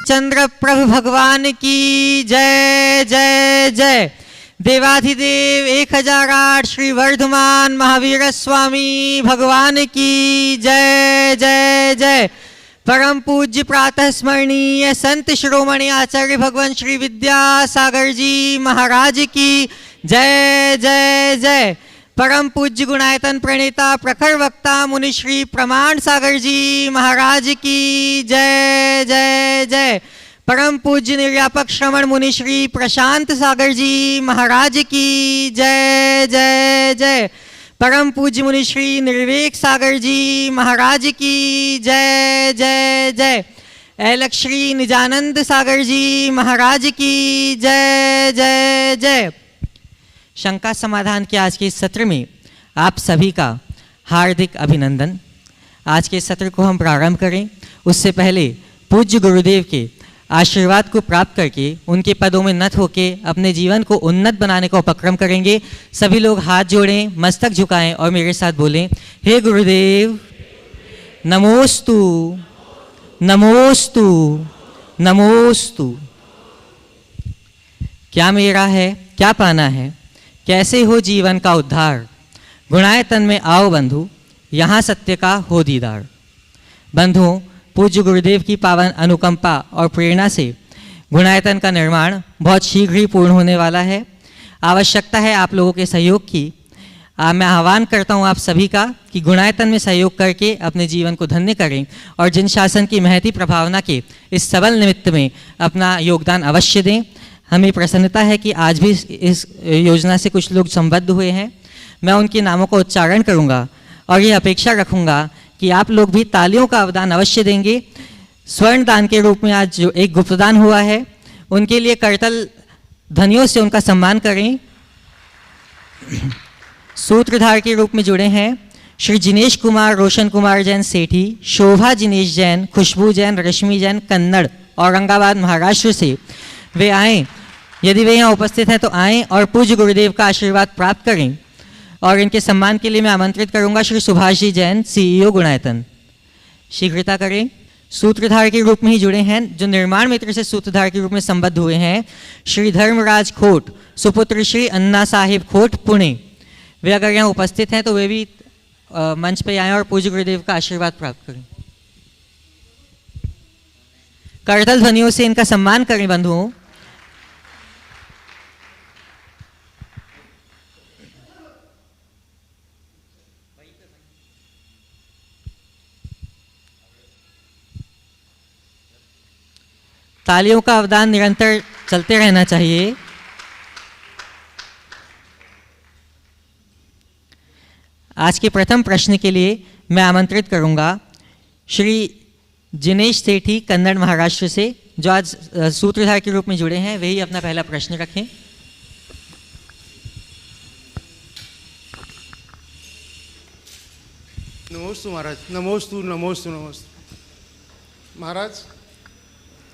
रामचंद्र प्रभु भगवान की जय जय जय। देवाधिदेव 1008 श्री वर्धमान महावीर स्वामी भगवान की जय जय जय। परम पूज्य प्रातः स्मरणीय संत शिरोमणि आचार्य भगवान श्री विद्यासागर जी महाराज की जय जय जय। परम पूज्य गुणायतन प्रणेता प्रखर वक्ता मुनि श्री प्रमाण सागर जी महाराज की जय जय जय। परम पूज्य निर्व्यापक श्रवण मुनि श्री प्रशांत सागर जी महाराज की जय जय जय। परम पूज्य मुनि श्री निर्वेक सागर जी महाराज की जय जय जय। ऐलक श्री निजानंद सागर जी महाराज की जय जय जय। शंका समाधान के आज के इस सत्र में आप सभी का हार्दिक अभिनंदन। आज के सत्र को हम प्रारंभ करें उससे पहले पूज्य गुरुदेव के आशीर्वाद को प्राप्त करके उनके पदों में नत होके अपने जीवन को उन्नत बनाने का उपक्रम करेंगे। सभी लोग हाथ जोड़ें, मस्तक झुकाएं और मेरे साथ बोलें, हे गुरुदेव नमोस्तु नमोस्तु नमोस्तु। क्या मेरा है क्या पाना है, कैसे हो जीवन का उद्धार। गुणायतन में आओ बंधु, यहाँ सत्य का हो दीदार। बंधुओं, पूज्य गुरुदेव की पावन अनुकंपा और प्रेरणा से गुणायतन का निर्माण बहुत शीघ्र ही पूर्ण होने वाला है। आवश्यकता है आप लोगों के सहयोग की। मैं आह्वान करता हूँ आप सभी का कि गुणायतन में सहयोग करके अपने जीवन को धन्य करें और जिन शासन की महती प्रभावना के इस सबल निमित्त में अपना योगदान अवश्य दें। हमें प्रसन्नता है कि आज भी इस योजना से कुछ लोग संबद्ध हुए हैं। मैं उनके नामों का उच्चारण करूंगा और ये अपेक्षा रखूंगा कि आप लोग भी तालियों का अवदान अवश्य देंगे। स्वर्ण दान के रूप में आज जो एक गुप्तदान हुआ है उनके लिए करतल ध्वनियों से उनका सम्मान करें। सूत्रधार के रूप में जुड़े हैं श्री जिनेश कुमार रोशन कुमार जैन सेठी, शोभा जिनेश जैन, खुशबू जैन, रश्मि जैन, कन्नड़, औरंगाबाद महाराष्ट्र से। वे आएँ, यदि वे यहाँ उपस्थित हैं तो आएँ और पूज्य गुरुदेव का आशीर्वाद प्राप्त करें। और इनके सम्मान के लिए मैं आमंत्रित करूंगा श्री सुभाष जी जैन, सीईओ गुणायतन। शीघ्रता करें। सूत्रधार के रूप में ही जुड़े हैं, जो निर्माण मित्र से सूत्रधार के रूप में संबद्ध हुए हैं, श्री धर्मराज खोट, सुपुत्र श्री अन्ना साहिब खोट, पुणे। वे अगर यहाँ उपस्थित हैं तो वे भी मंच पे आएँ और पूज्य गुरुदेव का आशीर्वाद प्राप्त करें। करतल ध्वनियों से इनका सम्मान करें बंधुओं। तालियों का अवदान निरंतर चलते रहना चाहिए। आज के प्रथम प्रश्न के लिए मैं आमंत्रित करूंगा श्री जिनेश सेठी, कन्नड़ महाराष्ट्र से, जो आज सूत्रधार के रूप में जुड़े हैं। वही अपना पहला प्रश्न रखें। नमोस्तु महाराज, नमोस्तु नमोस्तु नमोस्तु। महाराज,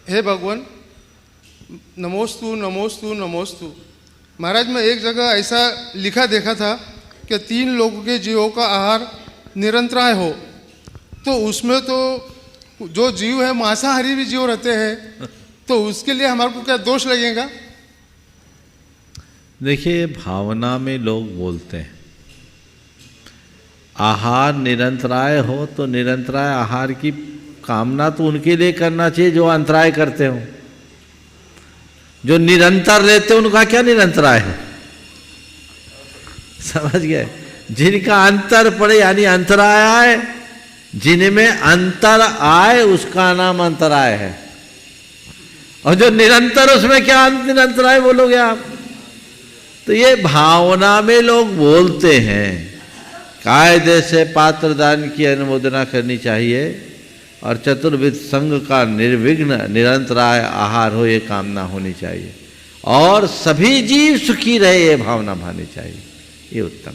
हे भगवान, नमोस्तु नमोस्तु नमोस्तु। महाराज, मैं एक जगह ऐसा लिखा देखा था कि 3 लोगों के जीवों का आहार निरंतराय हो, तो उसमें तो जो जीव है मांसाहारी भी जीव रहते हैं, तो उसके लिए हमारे को क्या दोष लगेगा? देखिए, भावना में लोग बोलते हैं आहार निरंतराय हो, तो निरंतराय आहार की कामना तो उनके लिए करना चाहिए जो अंतराय करते हो। जो निरंतर रहते हैं उनका क्या निरंतराय है? समझ गए? जिनका अंतर पड़े यानी अंतराय आए, जिनमें अंतर आए उसका नाम अंतराय है। और जो निरंतर, उसमें क्या निरंतराय बोलोगे आप? तो ये भावना में लोग बोलते हैं। कायदे से पात्रदान की अनुमोदना करनी चाहिए और चतुर्विध संघ का निर्विघ्न निरंतराय आहार हो, ये कामना होनी चाहिए। और सभी जीव सुखी रहे, ये भावना भानी चाहिए। ये उत्तम।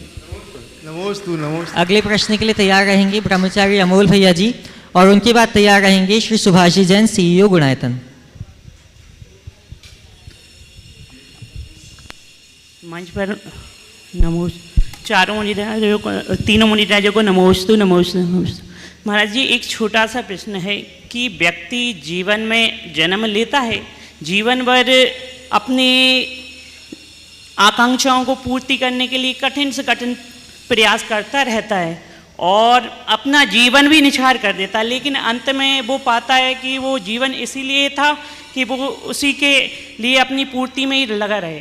नमोस्तु नमोस्तु। अगले प्रश्न के लिए तैयार रहेंगे ब्रह्मचारी अमोल भैया जी, और उनके बाद तैयार रहेंगे श्री सुभाष जी जैन, सीईओ गुणायतन। मंच पर तीनों मुनिराजों को नमोस्तु नमोस्तु नमोस्तु। महाराज जी, एक छोटा सा प्रश्न है कि व्यक्ति जीवन में जन्म लेता है, जीवन भर अपने आकांक्षाओं को पूर्ति करने के लिए कठिन से कठिन प्रयास करता रहता है और अपना जीवन भी निछावर कर देता है, लेकिन अंत में वो पाता है कि वो जीवन इसीलिए था कि वो उसी के लिए अपनी पूर्ति में ही लगा रहे।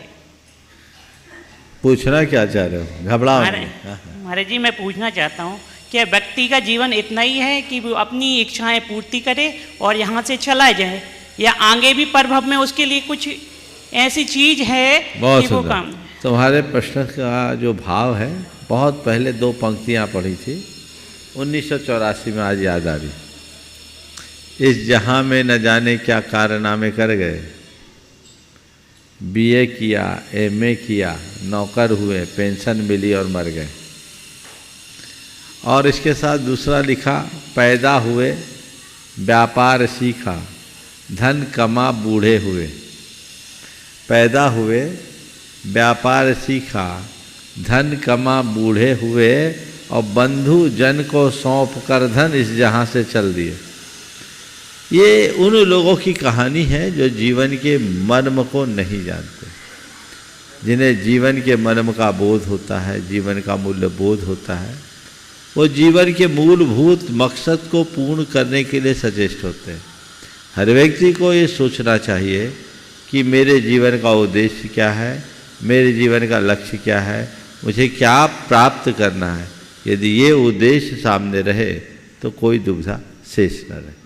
पूछना क्या चाह रहे हो? घबराओ नहीं। महाराज जी, मैं पूछना चाहता हूँ कि व्यक्ति का जीवन इतना ही है कि वो अपनी इच्छाएं पूर्ति करे और यहाँ से चला जाए, या आगे भी परभव में उसके लिए कुछ ऐसी चीज है बहुत कि वो सुंदर। काम। तुम्हारे प्रश्न का जो भाव है, बहुत पहले 2 पंक्तियाँ पढ़ी थी 1984 में, आज याद आ रही। इस जहां में न जाने क्या कारनामे कर गए, बीए किया, एमए किया, नौकर हुए, पेंशन मिली और मर गए। और इसके साथ दूसरा लिखा, पैदा हुए, व्यापार सीखा, धन कमा बूढ़े हुए। पैदा हुए, व्यापार सीखा, धन कमा बूढ़े हुए और बंधु जन को सौंप कर धन इस जहां से चल दिए। ये उन लोगों की कहानी है जो जीवन के मर्म को नहीं जानते, जिन्हें जीवन के मर्म का बोध होता है, जीवन का मूल्य बोध होता है। वो जीवन के मूलभूत मकसद को पूर्ण करने के लिए सचेष्ट होते हैं। हर व्यक्ति को ये सोचना चाहिए कि मेरे जीवन का उद्देश्य क्या है, मेरे जीवन का लक्ष्य क्या है, मुझे क्या प्राप्त करना है। यदि ये उद्देश्य सामने रहे तो कोई दुविधा शेष न रहे।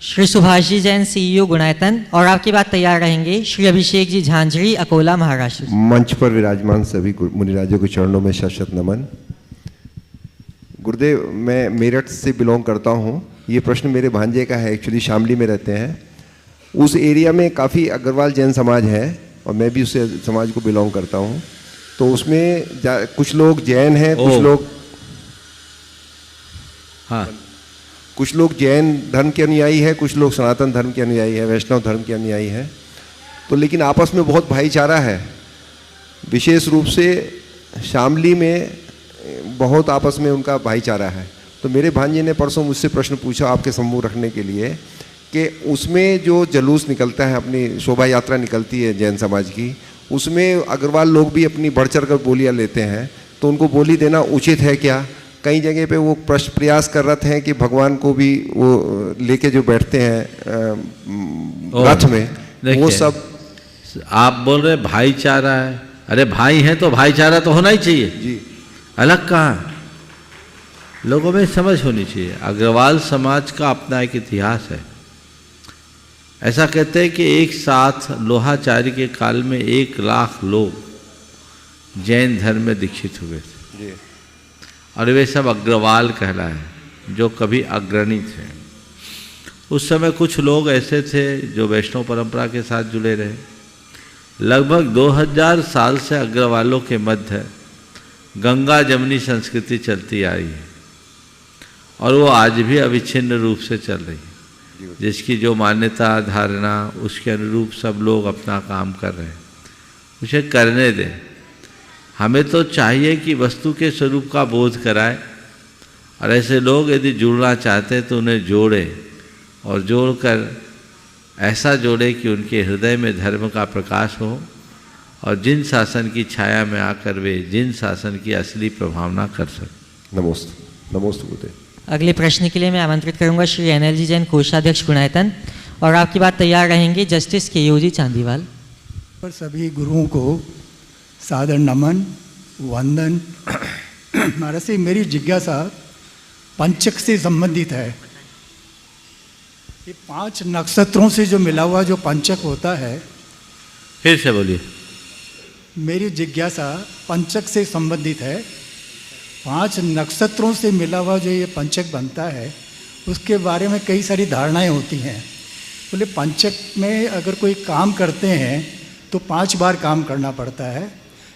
श्री सुभाष जी जैन, CEO गुणायतन, और आपकी बात तैयार रहेंगे श्री अभिषेक जी झांझरी, अकोला, महाराष्ट्र। मंच पर विराजमान सभी मुनिराजों के चरणों में शत नमन। गुरुदेव, मैं मेरठ से बिलोंग करता हूँ। ये प्रश्न मेरे भांजे का है, एक्चुअली शामली में रहते हैं। उस एरिया में काफ़ी अग्रवाल जैन समाज है और मैं भी उस समाज को बिलोंग करता हूँ। तो उसमें कुछ लोग जैन हैं, कुछ लोग जैन धर्म के अनुयायी है, कुछ लोग सनातन धर्म के अनुयायी है, वैष्णव धर्म के अनुयायी है। तो लेकिन आपस में बहुत भाईचारा है। विशेष रूप से शामली में बहुत आपस में उनका भाईचारा है। तो मेरे भांजे ने परसों मुझसे प्रश्न पूछा आपके सम्मुख रखने के लिए कि उसमें जो जुलूस निकलता है, अपनी शोभा यात्रा निकलती है जैन समाज की, उसमें अग्रवाल लोग भी अपनी बढ़ चढ़ कर बोलियाँ लेते हैं। तो उनको बोली देना उचित है क्या? कई जगह पे वो प्रयास कर रहे हैं कि भगवान को भी वो लेके जो बैठते हैं रथ में, वो सब। आप बोल रहे भाईचारा है, अरे भाई हैं तो भाईचारा तो होना ही चाहिए जी। अलग कहाँ? लोगों में समझ होनी चाहिए। अग्रवाल समाज का अपना एक इतिहास है। ऐसा कहते हैं कि एक साथ लोहाचार्य के काल में 1 लाख लोग जैन धर्म में दीक्षित हुए थे जी। और वे सब अग्रवाल कहलाए, जो कभी अग्रणी थे। उस समय कुछ लोग ऐसे थे जो वैष्णव परंपरा के साथ जुड़े रहे। लगभग 2000 साल से अग्रवालों के मध्य गंगा जमुनी संस्कृति चलती आ रही है और वो आज भी अविच्छिन्न रूप से चल रही है। जिसकी जो मान्यता धारणा, उसके अनुरूप सब लोग अपना काम कर रहे हैं। उसे करने दें। हमें तो चाहिए कि वस्तु के स्वरूप का बोध कराए, और ऐसे लोग यदि जुड़ना चाहते हैं तो उन्हें जोड़े, और जोड़कर ऐसा जोड़े कि उनके हृदय में धर्म का प्रकाश हो, और जिन शासन की छाया में आकर वे जिन शासन की असली प्रभावना कर सकें। नमोस्तु। नमोस्तु गुरुदेव। अगले प्रश्न के लिए मैं आमंत्रित करूंगा श्री NLG जैन, कोषाध्यक्ष, गुणायतन, और आपकी बात तैयार रहेंगे जस्टिस KUG चांदीवाल। पर सभी गुरुओं को सादर नमन, वंदन। महाराज से मेरी जिज्ञासा पंचक से संबंधित है। ये 5 नक्षत्रों से जो मिला हुआ जो पंचक होता है, फिर से बोलिए। मेरी जिज्ञासा पंचक से संबंधित है। 5 नक्षत्रों से मिला हुआ जो ये पंचक बनता है, उसके बारे में कई सारी धारणाएं होती हैं। बोले पंचक में अगर कोई काम करते हैं तो 5 बार काम करना पड़ता है,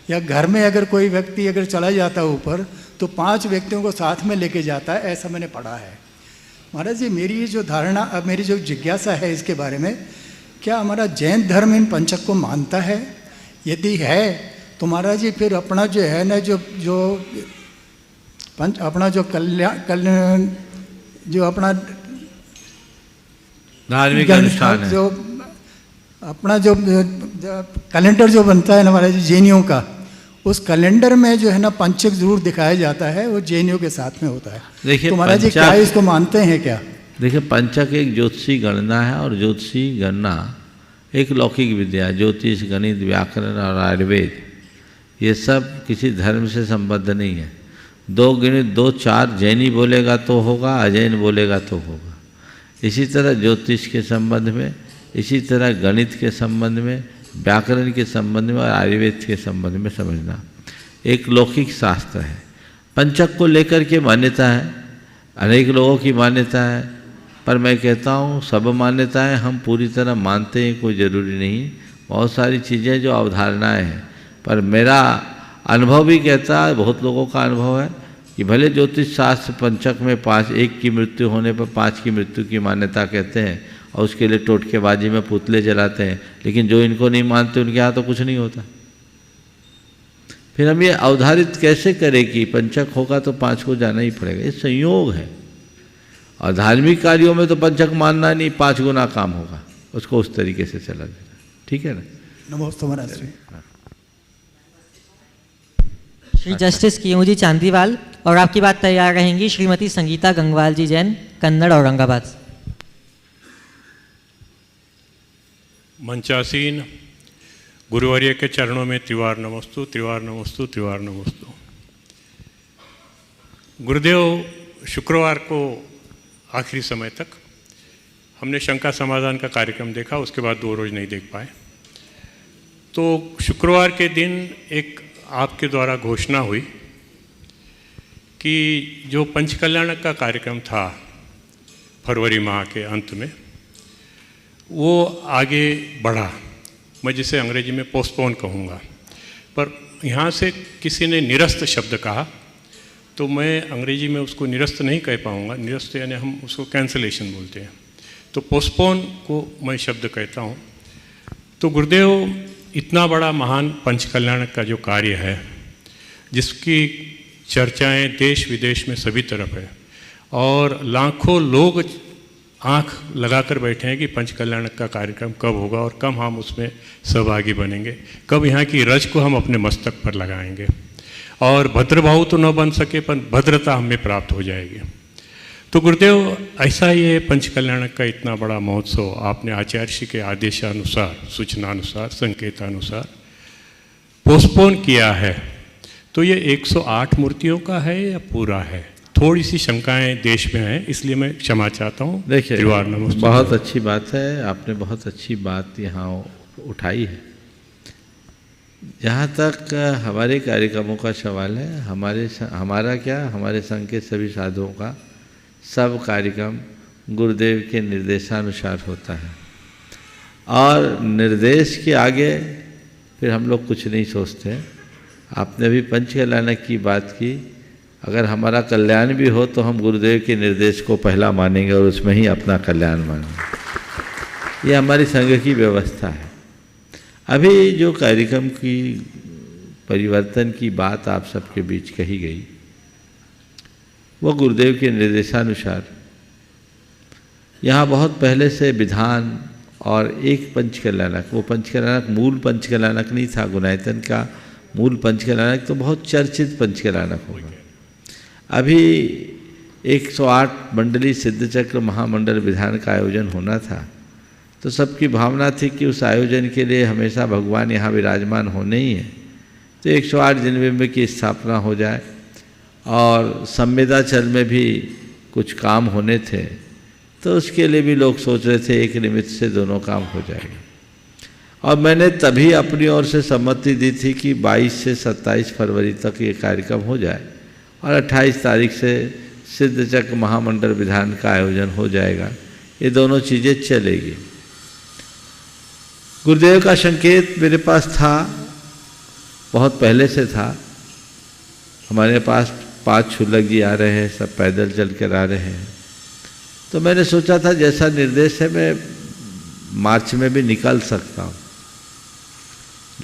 या घर में अगर कोई व्यक्ति अगर चला जाता है ऊपर तो 5 व्यक्तियों को साथ में लेके जाता है, ऐसा मैंने पढ़ा है। महाराज जी, मेरी जो धारणा, अब मेरी जो जिज्ञासा है इसके बारे में, क्या हमारा जैन धर्म इन पंचक को मानता है? यदि है तो महाराज जी फिर अपना जो है ना, जो अपना जो कल्याण जो अपना धार्मिक अनुष्ठान है। जो अपना जो कैलेंडर जो बनता है ना हमारे जैनियों का, उस कैलेंडर में जो है ना पंचक जरूर दिखाया जाता है, वो जैनियों के साथ में होता है। देखिए तो महाराज जी क्या इसको मानते हैं क्या? देखिए, पंचक एक ज्योतिषी गणना है और ज्योतिषी गणना एक लौकिक विद्या है। ज्योतिष, गणित, व्याकरण और आयुर्वेद ये सब किसी धर्म से संबद्ध नहीं है। 2 × 2 = 4 जैनी बोलेगा तो होगा, अजैन बोलेगा तो होगा। इसी तरह ज्योतिष के संबंध में, इसी तरह गणित के संबंध में, व्याकरण के संबंध में और आयुर्वेद के संबंध में समझना एक लौकिक शास्त्र है। पंचक को लेकर के मान्यता है, अनेक लोगों की मान्यता है, पर मैं कहता हूँ सब मान्यताएं हम पूरी तरह मानते हैं कोई ज़रूरी नहीं। बहुत सारी चीज़ें जो अवधारणाएं हैं, पर मेरा अनुभव भी कहता है, बहुत लोगों का अनुभव है कि भले ज्योतिष शास्त्र पंचक में 1 की मृत्यु होने पर 5 की मृत्यु की मान्यता कहते हैं और उसके लिए टोटकेबाजी में पुतले जलाते हैं, लेकिन जो इनको नहीं मानते उनके यहाँ तो कुछ नहीं होता। फिर हम ये अवधारित कैसे करें कि पंचक होगा तो 5 को जाना ही पड़ेगा? ये संयोग है। और धार्मिक कार्यों में तो पंचक मानना नहीं, 5 गुना काम होगा, उसको उस तरीके से चला जाएगा। ठीक है ना? नमस्ते महाराज जी। श्री जस्टिस कियोजी चांदीवाल और आपकी बात तैयार रहेंगी श्रीमती संगीता गंगवाल जी जैन, कन्नड़, औरंगाबाद। मंचासीन गुरुवर्य के चरणों में त्रिवार नमस्तु, त्रिवार नमस्तु, त्रिवार नमस्तु। गुरुदेव, शुक्रवार को आखिरी समय तक हमने शंका समाधान का कार्यक्रम देखा, उसके बाद 2 रोज नहीं देख पाए। तो शुक्रवार के दिन एक आपके द्वारा घोषणा हुई कि जो पंचकल्याणक का कार्यक्रम था फरवरी माह के अंत में, वो आगे बढ़ा। मैं जिसे अंग्रेजी में पोस्टपोन कहूँगा, पर यहाँ से किसी ने निरस्त शब्द कहा, तो मैं अंग्रेजी में उसको निरस्त नहीं कह पाऊँगा। निरस्त यानी हम उसको कैंसलेशन बोलते हैं, तो पोस्टपोन को मैं शब्द कहता हूँ। तो गुरुदेव, इतना बड़ा महान पंचकल्याणक का जो कार्य है, जिसकी चर्चाएं देश विदेश में सभी तरफ है और लाखों लोग आंख लगाकर बैठे हैं कि पंचकल्याणक का कार्यक्रम कब होगा और कब हम उसमें सहभागी बनेंगे, कब यहाँ की रज को हम अपने मस्तक पर लगाएंगे और भद्रभाव तो न बन सके पर भद्रता हमें प्राप्त हो जाएगी। तो गुरुदेव, ऐसा ये पंचकल्याणक का इतना बड़ा महोत्सव आपने आचार्य श्री के आदेशानुसार, सूचनानुसार, संकेतानुसार पोस्टपोन किया है, तो ये 108 मूर्तियों का है या पूरा है? थोड़ी सी शंकाएं देश में हैं, इसलिए मैं क्षमा चाहता हूँ। देखिए, बहुत अच्छी बात है, आपने बहुत अच्छी बात यहाँ उठाई है। जहाँ तक हमारे कार्यक्रमों का सवाल है, हमारे संघ के सभी साधुओं का सब कार्यक्रम गुरुदेव के निर्देशानुसार होता है और निर्देश के आगे फिर हम लोग कुछ नहीं सोचते। आपने अभी पंचकल्याणक की बात की, अगर हमारा कल्याण भी हो तो हम गुरुदेव के निर्देश को पहला मानेंगे और उसमें ही अपना कल्याण मानेंगे। ये हमारी संघ की व्यवस्था है। अभी जो कार्यक्रम की परिवर्तन की बात आप सबके बीच कही गई, वो गुरुदेव के निर्देशानुसार यहाँ बहुत पहले से विधान और एक पंचकल्याणक, वो पंचकल्याणक मूल पंचकल्याणक नहीं था, गुणायतन का मूल पंचकल्याणक तो बहुत चर्चित पंचकल्याणक होगा। अभी 108 मंडली सिद्धचक्र महामंडल विधान का आयोजन होना था, तो सबकी भावना थी कि उस आयोजन के लिए हमेशा भगवान यहाँ विराजमान होने ही है, तो 108 जिनबिंब की स्थापना हो जाए। और संवेदाचल में भी कुछ काम होने थे, तो उसके लिए भी लोग सोच रहे थे एक निमित्त से दोनों काम हो जाएंगे। और मैंने तभी अपनी ओर से सम्मति दी थी कि 22 से 27 फरवरी तक ये कार्यक्रम हो जाए और 28 तारीख से सिद्धचक्र महामंडल विधान का आयोजन हो जाएगा। ये दोनों चीज़ें चलेगी। गुरुदेव का संकेत मेरे पास था, बहुत पहले से था। हमारे पास 5 छुलक जी आ रहे हैं, सब पैदल चल कर आ रहे हैं, तो मैंने सोचा था जैसा निर्देश है मैं मार्च में भी निकल सकता हूँ,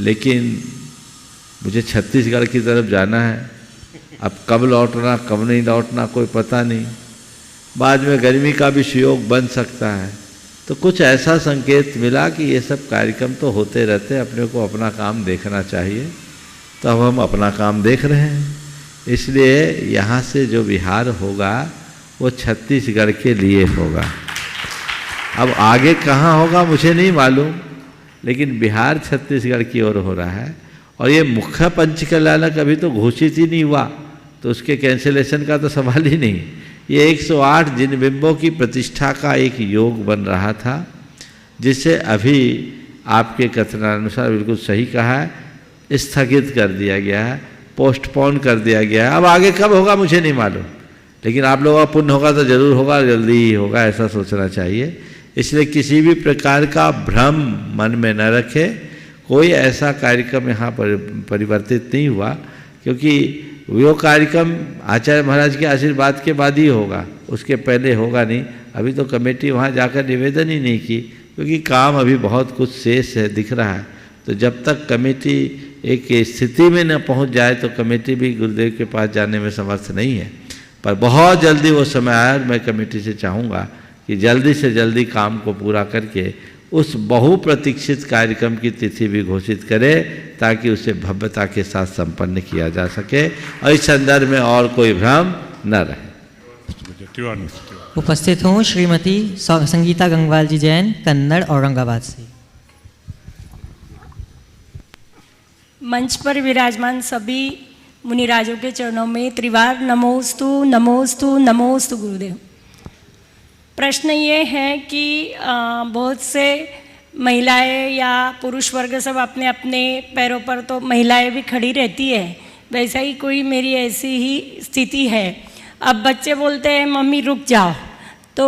लेकिन मुझे छत्तीसगढ़ की तरफ जाना है। अब कब लौटना कब नहीं लौटना कोई पता नहीं, बाद में गर्मी का भी सुयोग बन सकता है। तो कुछ ऐसा संकेत मिला कि ये सब कार्यक्रम तो होते रहते, अपने को अपना काम देखना चाहिए। तो अब हम अपना काम देख रहे हैं, इसलिए यहाँ से जो विहार होगा वो छत्तीसगढ़ के लिए होगा। अब आगे कहाँ होगा मुझे नहीं मालूम, लेकिन बिहार छत्तीसगढ़ की ओर हो रहा है। और ये मुख्य पंच कल्याणक अभी तो घोषित ही नहीं हुआ, तो उसके कैंसिलेशन का तो सवाल ही नहीं। ये 108 जिन बिंबों की प्रतिष्ठा का एक योग बन रहा था, जिसे अभी आपके कथनानुसार बिल्कुल सही कहा है, स्थगित कर दिया गया है, पोस्टपोन कर दिया गया है। अब आगे कब होगा मुझे नहीं मालूम, लेकिन आप लोगों का पुण्य होगा तो जरूर होगा, जल्दी ही होगा, ऐसा सोचना चाहिए। इसलिए किसी भी प्रकार का भ्रम मन में न रखे। कोई ऐसा कार्यक्रम यहाँ पर परिवर्तित नहीं हुआ, क्योंकि वो कार्यक्रम आचार्य महाराज के आशीर्वाद के बाद ही होगा, उसके पहले होगा नहीं। अभी तो कमेटी वहाँ जाकर निवेदन ही नहीं की, क्योंकि काम अभी बहुत कुछ शेष है दिख रहा है। तो जब तक कमेटी एक स्थिति में न पहुँच जाए तो कमेटी भी गुरुदेव के पास जाने में समर्थ नहीं है। पर बहुत जल्दी वो समय आया, और मैं कमेटी से चाहूँगा कि जल्दी से जल्दी काम को पूरा करके उस बहुप्रतीक्षित कार्यक्रम की तिथि भी घोषित करे, ताकि उसे भव्यता के साथ संपन्न किया जा सके और इस संदर्भ में और कोई भ्रम न रहे। उपस्थित हूँ श्रीमती संगीता गंगवाल जी जैन, कन्नड़, औरंगाबाद से। मंच पर विराजमान सभी मुनिराजों के चरणों में त्रिवार नमोस्तु नमोस्तु नमोस्तु गुरुदेव। प्रश्न ये है कि बहुत से महिलाएं या पुरुष वर्ग सब अपने अपने पैरों पर, तो महिलाएं भी खड़ी रहती है, वैसा ही कोई मेरी ऐसी ही स्थिति है। अब बच्चे बोलते हैं मम्मी रुक जाओ, तो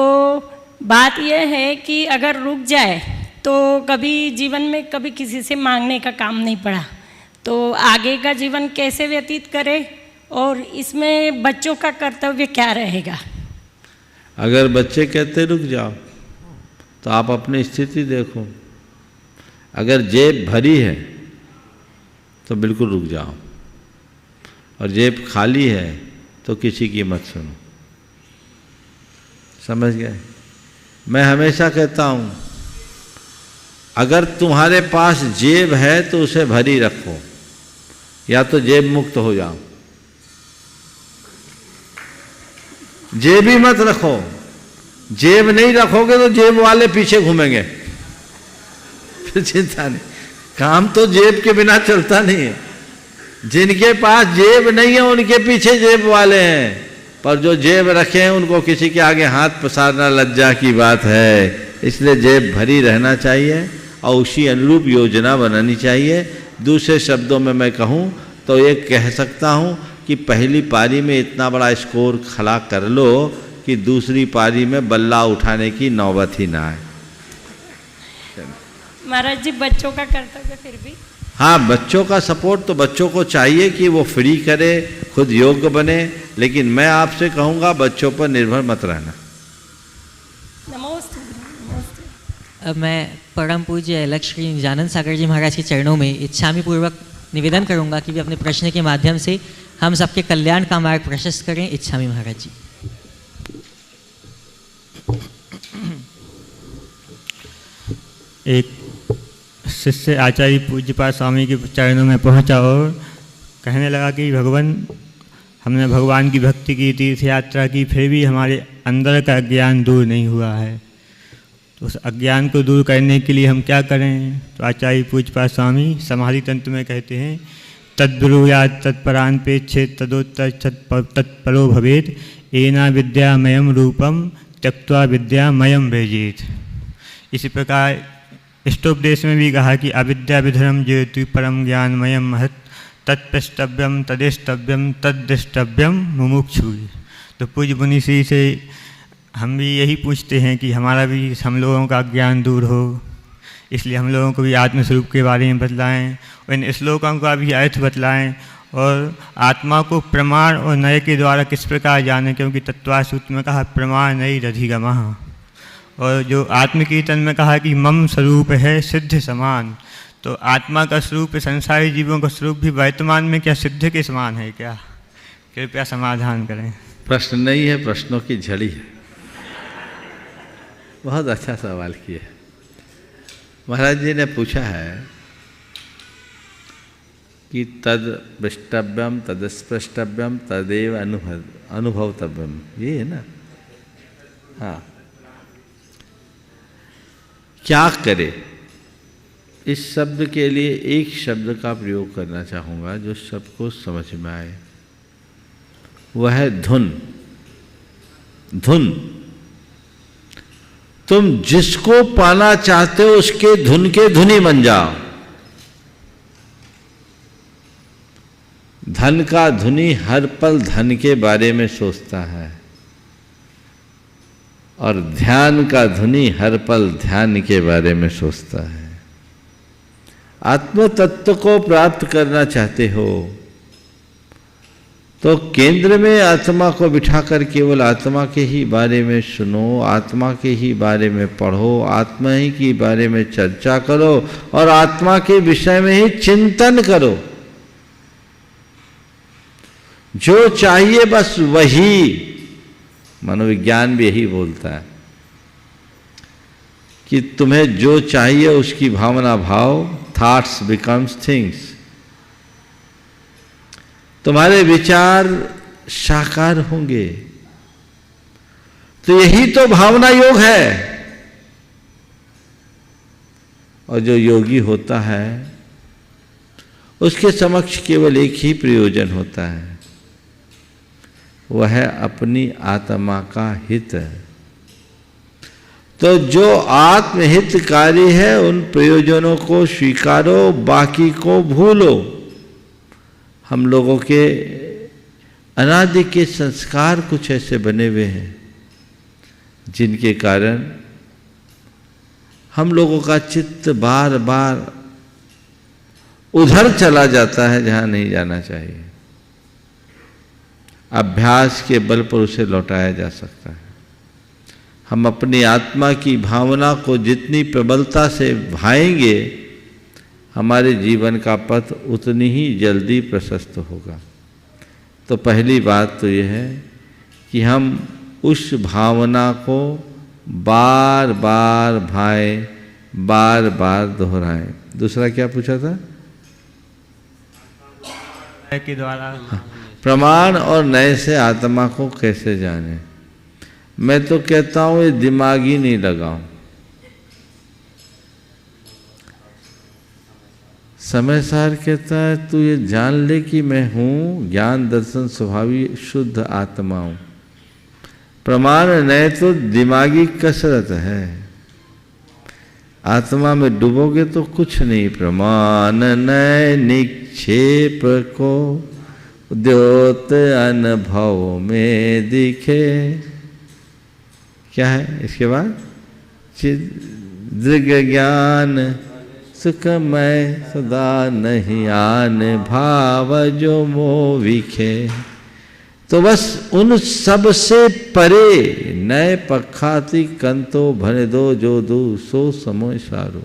बात यह है कि अगर रुक जाए तो कभी जीवन में कभी किसी से मांगने का काम नहीं पड़ा, तो आगे का जीवन कैसे व्यतीत करे, और इसमें बच्चों का कर्तव्य क्या रहेगा? अगर बच्चे कहते रुक जाओ तो आप अपनी स्थिति देखो। अगर जेब भरी है तो बिल्कुल रुक जाओ, और जेब खाली है तो किसी की मत सुनो। समझ गए? मैं हमेशा कहता हूँ, अगर तुम्हारे पास जेब है तो उसे भरी रखो, या तो जेब मुक्त हो जाओ। जेब ही मत रखो। जेब नहीं रखोगे तो जेब वाले पीछे घूमेंगे, फिर चिंता नहीं। काम तो जेब के बिना चलता नहीं है। जिनके पास जेब नहीं है उनके पीछे जेब वाले हैं, पर जो जेब रखे हैं उनको किसी के आगे हाथ पसारना लज्जा की बात है। इसलिए जेब भरी रहना चाहिए और उसी अनुरूप योजना बनानी चाहिए। दूसरे शब्दों में मैं कहूँ तो ये कह सकता हूँ कि पहली पारी में इतना बड़ा स्कोर खड़ा कर लो कि दूसरी पारी में बल्ला उठाने की नौबत ही ना आए। महाराज जी, बच्चों का कर्तव्य फिर भी? हाँ, बच्चों का सपोर्ट तो बच्चों को चाहिए कि वो फ्री करे, खुद योग्य बने, लेकिन मैं आपसे कहूँगा बच्चों पर निर्भर मत रहना। नमोस्तु नमोस्तु। अब मैं परम पूज्य अलग श्री निजानंद सागर जी महाराज के चरणों में इच्छामी पूर्वक निवेदन करूंगा कि वे अपने प्रश्न के माध्यम से हम सबके कल्याण का मार्ग प्रशस्त करें। इच्छामी महाराज जी। एक शिष्य आचार्य पूज्यपाद स्वामी के चरणों में पहुंचा और कहने लगा कि भगवान, हमने भगवान की भक्ति की, तीर्थ यात्रा की, फिर भी हमारे अंदर का अज्ञान दूर नहीं हुआ है, तो उस अज्ञान को दूर करने के लिए हम क्या करें? तो आचार्य पूज्यपाद स्वामी समाधि तंत्र में कहते हैं, तद्ब्रूयात् तत्परान् पेच्छेत् तदोत्तर तत्परो भवेत् एना विद्यामयम रूपम त्यक्त्वा विद्यामयम भजेत्। इसी प्रकार इष्टोपदेश में भी कहा कि अविद्या विधरम ज्योति परम ज्ञानमयम महत् तत्पृष्टव्यम तदेष्टव्यम तद्दृष्टव्यम मुमुक्षु। तो पूज्य मुनि श्री से हम भी यही पूछते हैं कि हमारा भी, हम लोगों का ज्ञान दूर हो, इसलिए हम लोगों को भी आत्मस्वरूप के बारे में बतलाएं और इन श्लोकों का भी अर्थ बतलाएं, और आत्मा को प्रमाण और नय के द्वारा किस प्रकार जाने, क्योंकि तत्वा सूत्र में कहा प्रमाण नई रधिगमः, और जो आत्मकीर्तन में कहा कि मम स्वरूप है सिद्ध समान। तो आत्मा का स्वरूप संसारी जीवों का स्वरूप भी वर्तमान में क्या सिद्ध के समान है क्या? कृपया समाधान करें। प्रश्न नहीं है, प्रश्नों की झड़ी है। बहुत अच्छा सवाल किया है। महाराज जी ने पूछा है कि तद पृष्टव्यम तदस्पृष्टव्यम तदेव अनुभवतव्यम, ये है ना। हाँ, क्या करे? इस शब्द के लिए एक शब्द का प्रयोग करना चाहूँगा जो सबको समझ में आए, वह है धुन। धुन, तुम जिसको पाना चाहते हो उसके धुन के धुनी बन जाओ। धन का धुनी हर पल धन के बारे में सोचता है, और ध्यान का धुनी हर पल ध्यान के बारे में सोचता है। आत्म तत्व को प्राप्त करना चाहते हो तो केंद्र में आत्मा को बिठाकर केवल आत्मा के ही बारे में सुनो, आत्मा के ही बारे में पढ़ो, आत्मा ही के बारे में चर्चा करो और आत्मा के विषय में ही चिंतन करो। जो चाहिए बस वही, मनोविज्ञान भी यही बोलता है कि तुम्हें जो चाहिए उसकी भावना भाव, थॉट्स बिकम्स थिंग्स। तुम्हारे विचार साकार होंगे, तो यही तो भावना योग है। और जो योगी होता है उसके समक्ष केवल एक ही प्रयोजन होता है, वह है अपनी आत्मा का हित। तो जो आत्महितकारी है उन प्रयोजनों को स्वीकारो, बाकी को भूलो। हम लोगों के अनादि के संस्कार कुछ ऐसे बने हुए हैं जिनके कारण हम लोगों का चित्त बार बार उधर चला जाता है जहां नहीं जाना चाहिए। अभ्यास के बल पर उसे लौटाया जा सकता है। हम अपनी आत्मा की भावना को जितनी प्रबलता से भाएंगे, हमारे जीवन का पथ उतनी ही जल्दी प्रशस्त होगा। तो पहली बात तो यह है कि हम उस भावना को बार बार भाएं, बार बार दोहराएं। दूसरा क्या पूछा था? के द्वारा प्रमाण और नए से आत्मा को कैसे जाने? मैं तो कहता हूं ये दिमाग ही नहीं लगाओ। समय सार कहता है तू ये जान ले कि मैं हूं ज्ञान दर्शन स्वभावी शुद्ध आत्मा हूं। प्रमाण नए तो दिमागी कसरत है। आत्मा में डूबोगे तो कुछ नहीं। प्रमाण नए निक्षेप को द्योत अनुभव में दिखे। क्या है इसके बाद? दृग ज्ञान सुखमय सदा नहीं आन भाव जो मोह विखे। तो बस उन सब से परे नए पखाती कंतो भने दो जो दू सो समोय सारो।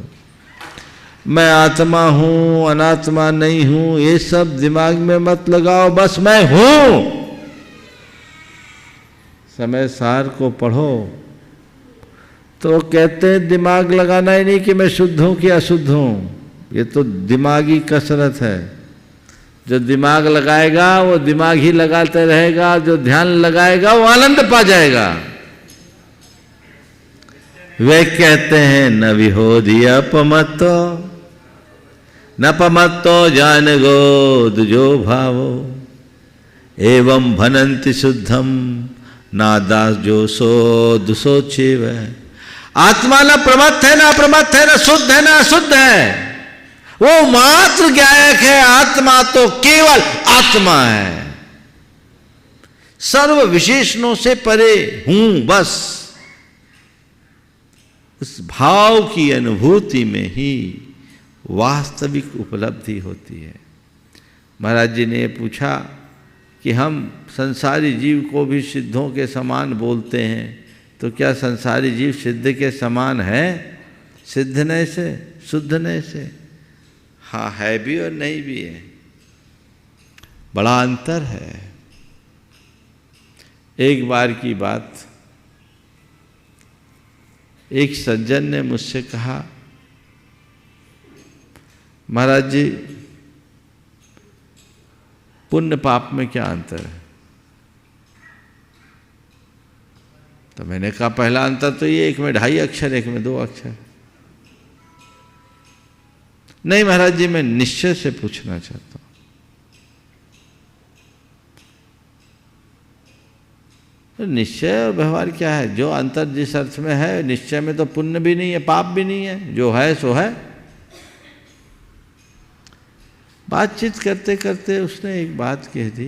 मैं आत्मा हूं, अनात्मा नहीं हूं, ये सब दिमाग में मत लगाओ, बस मैं हूं। समय सार को पढ़ो तो कहते हैं दिमाग लगाना ही नहीं कि मैं शुद्ध हूं कि अशुद्ध हूं। ये तो दिमागी कसरत है। जो दिमाग लगाएगा वो दिमाग ही लगाते रहेगा, जो ध्यान लगाएगा वो आनंद पा जाएगा। वे कहते हैं न विहोधी अपमत्तो न पमत्तो जान गो दुजो भावो एवं भनंति शुद्धम नादास जो सो दुसो छिव। आत्मा न प्रमत्त है, न अप्रमत्त है, न शुद्ध है, न अशुद्ध है। वो मात्र ज्ञायक है। आत्मा तो केवल आत्मा है, सर्व विशेषणों से परे हूं। बस उस भाव की अनुभूति में ही वास्तविक उपलब्धि होती है। महाराज जी ने पूछा कि हम संसारी जीव को भी सिद्धों के समान बोलते हैं, तो क्या संसारी जीव सिद्ध के समान है? सिद्ध नए से, शुद्ध नए से? हाँ, है भी और नहीं भी है। बड़ा अंतर है। एक बार की बात, एक सज्जन ने मुझसे कहा, महाराज जी पुण्य पाप में क्या अंतर है? तो मैंने कहा पहला अंतर तो ये, एक में 2.5 अक्षर, एक में 2 अक्षर। नहीं महाराज जी, मैं निश्चय से पूछना चाहता हूं। तो निश्चय और व्यवहार क्या है? जो अंतर जिस अर्थ में है, निश्चय में तो पुण्य भी नहीं है, पाप भी नहीं है, जो है सो है। बातचीत करते करते उसने एक बात कह दी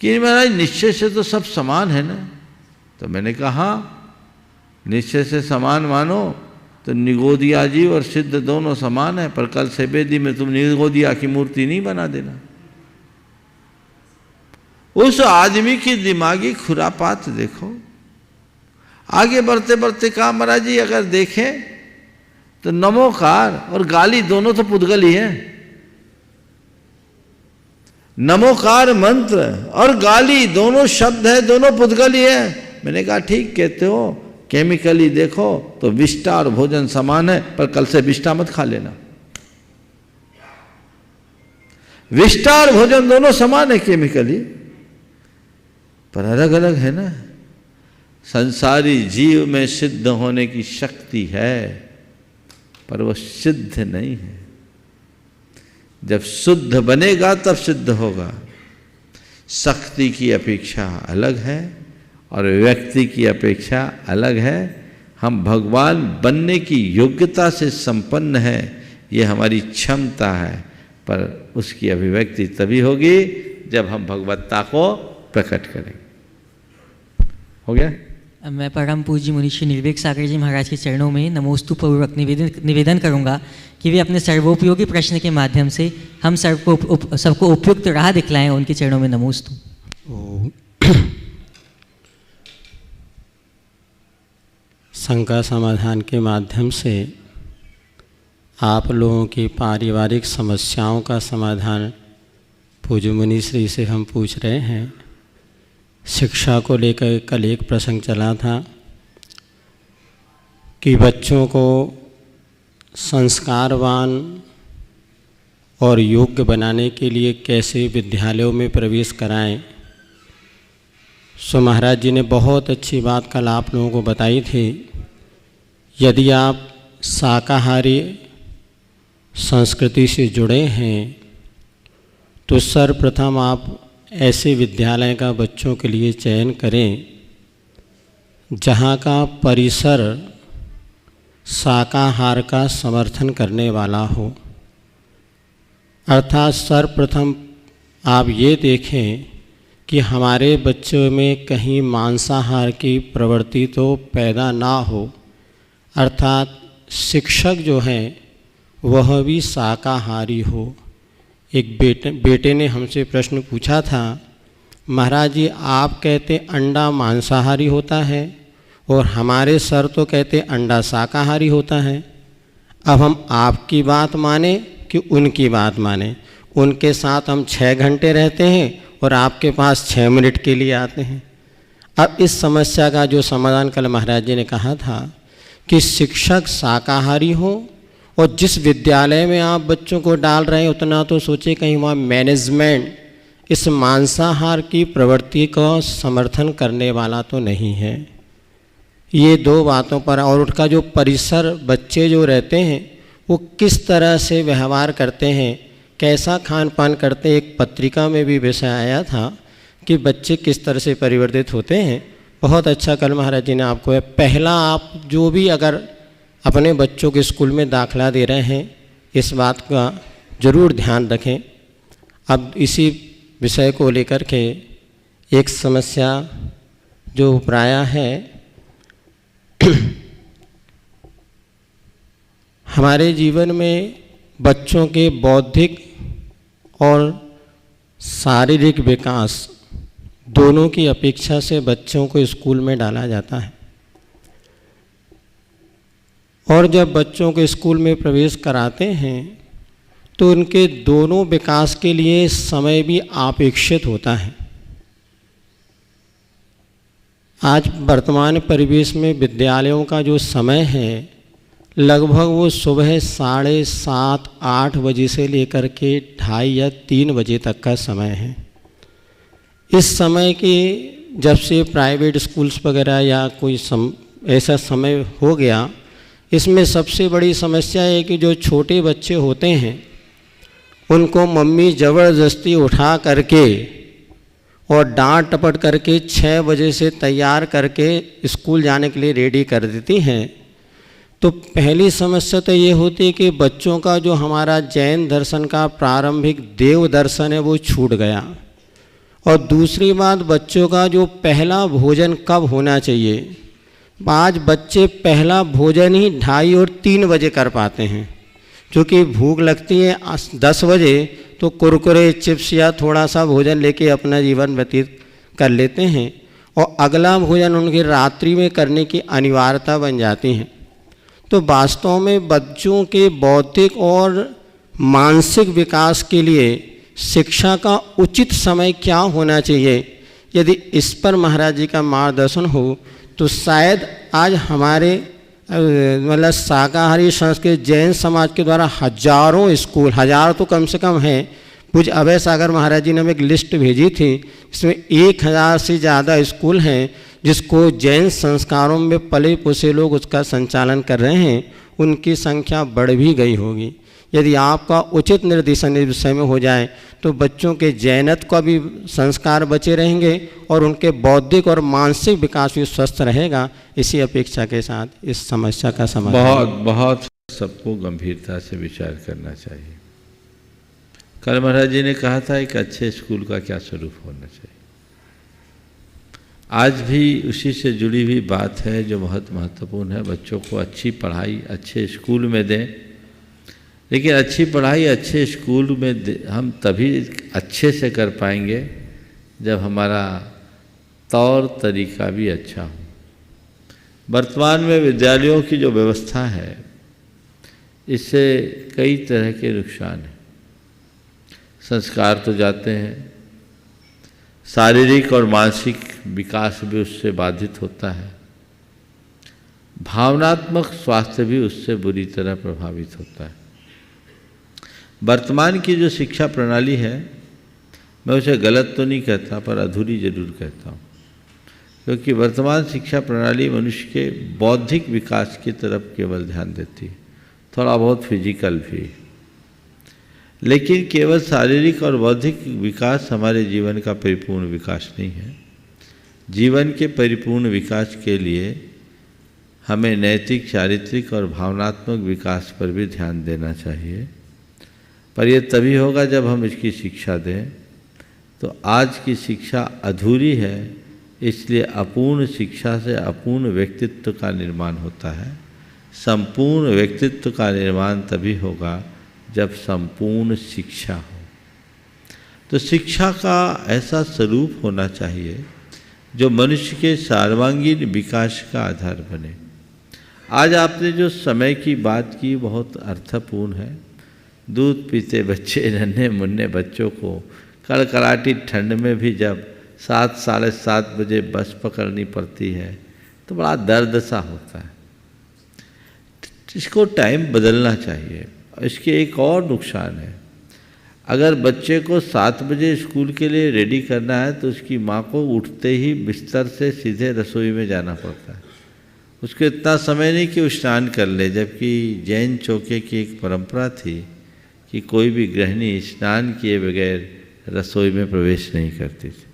कि महाराज निश्चय से तो सब समान है ना। तो मैंने कहा हाँ, निश्चय से समान मानो तो निगोदिया जी और सिद्ध दोनों समान है, पर कल से बेदी में तुम निगोदिया की मूर्ति नहीं बना देना। उस आदमी की दिमागी खुरापात देखो। आगे बढ़ते बढ़ते कहा, महाराज जी अगर देखें तो नमोकार और गाली दोनों तो पुद्गल ही है। नमोकार मंत्र और गाली दोनों शब्द है, दोनों पुद्गल ही है। मैंने कहा ठीक कहते हो, केमिकली देखो तो विष्टा और भोजन समान है, पर कल से विष्टा मत खा लेना। विष्टा और भोजन दोनों समान है केमिकली, पर अलग अलग है ना। संसारी जीव में सिद्ध होने की शक्ति है, पर वो सिद्ध नहीं है। जब शुद्ध बनेगा तब सिद्ध होगा। शक्ति की अपेक्षा अलग है और व्यक्ति की अपेक्षा अलग है। हम भगवान बनने की योग्यता से संपन्न है, ये हमारी क्षमता है, पर उसकी अभिव्यक्ति तभी होगी जब हम भगवत्ता को प्रकट करेंगे। हो गया? मैं परम पूज्य मुनीश्री निर्भीक सागर जी महाराज के चरणों में नमोस्तु पूर्वक निवेदन करूंगा कि वे अपने सर्वोपयोगी प्रश्न के माध्यम से हम सबको उपयुक्त राह दिखलाएं। उनके चरणों में नमोस्तु। शंका समाधान के माध्यम से आप लोगों की पारिवारिक समस्याओं का समाधान पूज्य मुनीश्री से हम पूछ रहे हैं। शिक्षा को लेकर कल एक प्रसंग चला था कि बच्चों को संस्कारवान और योग्य बनाने के लिए कैसे विद्यालयों में प्रवेश कराएं। सो महाराज जी ने बहुत अच्छी बात कल आप लोगों को बताई थी। यदि आप शाकाहारी संस्कृति से जुड़े हैं तो सर्वप्रथम आप ऐसे विद्यालय का बच्चों के लिए चयन करें जहाँ का परिसर शाकाहार का समर्थन करने वाला हो। अर्थात सर्वप्रथम आप ये देखें कि हमारे बच्चों में कहीं मांसाहार की प्रवृत्ति तो पैदा ना हो, अर्थात शिक्षक जो हैं वह भी शाकाहारी हो। एक बेटे ने हमसे प्रश्न पूछा था, महाराज जी आप कहते अंडा मांसाहारी होता है और हमारे सर तो कहते अंडा शाकाहारी होता है। अब हम आपकी बात माने कि उनकी बात माने? उनके साथ हम 6 घंटे रहते हैं और आपके पास 6 मिनट के लिए आते हैं। अब इस समस्या का जो समाधान कल महाराज जी ने कहा था कि शिक्षक शाकाहारी हो और जिस विद्यालय में आप बच्चों को डाल रहे हैं उतना तो सोचे कहीं वहाँ मैनेजमेंट इस मांसाहार की प्रवृत्ति का समर्थन करने वाला तो नहीं है। ये 2 बातों पर, और उनका जो परिसर बच्चे जो रहते हैं वो किस तरह से व्यवहार करते हैं, कैसा खान पान करते हैं। एक पत्रिका में भी विषय आया था कि बच्चे किस तरह से परिवर्तित होते हैं। बहुत अच्छा कल महाराज जी ने आपको है। पहला, आप जो भी अगर अपने बच्चों के स्कूल में दाखला दे रहे हैं इस बात का ज़रूर ध्यान रखें। अब इसी विषय को लेकर के एक समस्या जो प्राय है हमारे जीवन में बच्चों के बौद्धिक और शारीरिक विकास दोनों की अपेक्षा से बच्चों को स्कूल में डाला जाता है। और जब बच्चों को स्कूल में प्रवेश कराते हैं तो उनके दोनों विकास के लिए समय भी अपेक्षित होता है। आज वर्तमान परिवेश में विद्यालयों का जो समय है लगभग वो सुबह 7:30 8 बजे से लेकर के 2:30 या 3 बजे तक का समय है। इस समय के जब से प्राइवेट स्कूल्स वगैरह या कोई ऐसा समय हो गया, इसमें सबसे बड़ी समस्या है कि जो छोटे बच्चे होते हैं उनको मम्मी ज़बरदस्ती उठा करके और डांट टपट करके 6 बजे से तैयार करके स्कूल जाने के लिए रेडी कर देती हैं। तो पहली समस्या तो ये होती है कि बच्चों का जो हमारा जैन दर्शन का प्रारंभिक देव दर्शन है वो छूट गया। और दूसरी बात, बच्चों का जो पहला भोजन कब होना चाहिए, आज बच्चे पहला भोजन ही 2:30 और 3 बजे कर पाते हैं, क्योंकि भूख लगती है 10 बजे तो कुरकुरे चिप्स या थोड़ा सा भोजन लेके अपना जीवन व्यतीत कर लेते हैं और अगला भोजन उनकी रात्रि में करने की अनिवार्यता बन जाती है। तो वास्तव में बच्चों के बौद्धिक और मानसिक विकास के लिए शिक्षा का उचित समय क्या होना चाहिए, यदि इस पर महाराज जी का मार्गदर्शन हो तो शायद आज हमारे मतलब शाकाहारी संस्कृत जैन समाज के द्वारा हजारों स्कूल, हजार तो कम से कम हैं, पूज्य अभय सागर महाराज जी ने हमें एक लिस्ट भेजी थी, इसमें 1000 से ज़्यादा स्कूल हैं जिसको जैन संस्कारों में पले पुसे लोग उसका संचालन कर रहे हैं। उनकी संख्या बढ़ भी गई होगी। यदि आपका उचित निर्देशन इस विषय में हो जाए तो बच्चों के जैनत्व का भी संस्कार बचे रहेंगे और उनके बौद्धिक और मानसिक विकास भी स्वस्थ रहेगा। इसी अपेक्षा के साथ इस समस्या का समाधान बहुत सबको गंभीरता से विचार करना चाहिए। कल महाराज जी ने कहा था एक अच्छे स्कूल का क्या स्वरूप होना चाहिए। आज भी उसी से जुड़ी हुई बात है जो बहुत महत्वपूर्ण है। बच्चों को अच्छी पढ़ाई अच्छे स्कूल में दें, लेकिन अच्छी पढ़ाई अच्छे स्कूल में हम तभी अच्छे से कर पाएंगे जब हमारा तौर तरीका भी अच्छा हो। वर्तमान में विद्यालयों की जो व्यवस्था है इससे कई तरह के नुकसान हैं। संस्कार तो जाते हैं, शारीरिक और मानसिक विकास भी उससे बाधित होता है, भावनात्मक स्वास्थ्य भी उससे बुरी तरह प्रभावित होता है। वर्तमान की जो शिक्षा प्रणाली है, मैं उसे गलत तो नहीं कहता पर अधूरी जरूर कहता हूँ, क्योंकि वर्तमान शिक्षा प्रणाली मनुष्य के बौद्धिक विकास की तरफ केवल ध्यान देती है, थोड़ा बहुत फिजिकल भी, लेकिन केवल शारीरिक और बौद्धिक विकास हमारे जीवन का परिपूर्ण विकास नहीं है। जीवन के परिपूर्ण विकास के लिए हमें नैतिक, चारित्रिक और भावनात्मक विकास पर भी ध्यान देना चाहिए। पर यह तभी होगा जब हम इसकी शिक्षा दें। तो आज की शिक्षा अधूरी है, इसलिए अपूर्ण शिक्षा से अपूर्ण व्यक्तित्व का निर्माण होता है। संपूर्ण व्यक्तित्व का निर्माण तभी होगा जब संपूर्ण शिक्षा हो। तो शिक्षा का ऐसा स्वरूप होना चाहिए जो मनुष्य के सर्वांगीण विकास का आधार बने। आज आपने जो समय की बात की बहुत अर्थपूर्ण है। दूध पीते बच्चे, नन्हे मुन्ने बच्चों को कड़कड़ाटी ठंड में भी जब 7 साढ़े 7 बजे बस पकड़नी पड़ती है तो बड़ा दर्द सा होता है। इसको टाइम बदलना चाहिए। इसके एक और नुकसान है, अगर बच्चे को 7 बजे स्कूल के लिए रेडी करना है तो उसकी माँ को उठते ही बिस्तर से सीधे रसोई में जाना पड़ता है। उसको इतना समय नहीं कि वो स्नान कर ले, जबकि जैन चौके की एक परंपरा थी कि कोई भी गृहिणी स्नान किए बगैर रसोई में प्रवेश नहीं करती थी।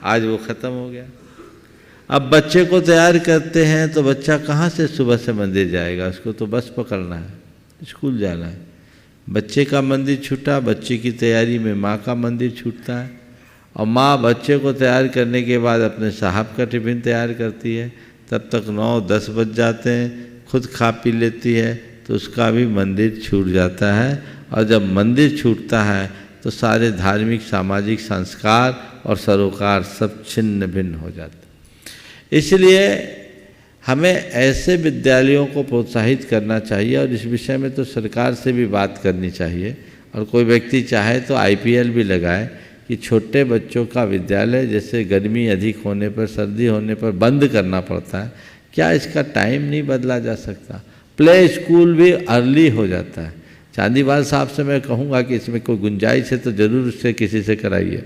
आज वो ख़त्म हो गया। अब बच्चे को तैयार करते हैं तो बच्चा कहाँ से सुबह से मंदिर जाएगा? उसको तो बस पकड़ना है, स्कूल जाना है। बच्चे का मंदिर छूटा, बच्चे की तैयारी में माँ का मंदिर छूटता है, और माँ बच्चे को तैयार करने के बाद अपने साहब का टिफ़िन तैयार करती है। तब तक 9-10 बज जाते हैं, खुद खा पी लेती है तो उसका भी मंदिर छूट जाता है। और जब मंदिर छूटता है तो सारे धार्मिक, सामाजिक संस्कार और सरोकार सब छिन्न भिन्न हो जाते हैं। इसलिए हमें ऐसे विद्यालयों को प्रोत्साहित करना चाहिए, और इस विषय में तो सरकार से भी बात करनी चाहिए। और कोई व्यक्ति चाहे तो IPL भी लगाए कि छोटे बच्चों का विद्यालय जैसे गर्मी अधिक होने पर, सर्दी होने पर बंद करना पड़ता है, क्या इसका टाइम नहीं बदला जा सकता? प्ले स्कूल भी अर्ली हो जाता है। चांदीवाल साहब से मैं कहूँगा कि इसमें कोई गुंजाइश है तो ज़रूर उससे किसी से कराइए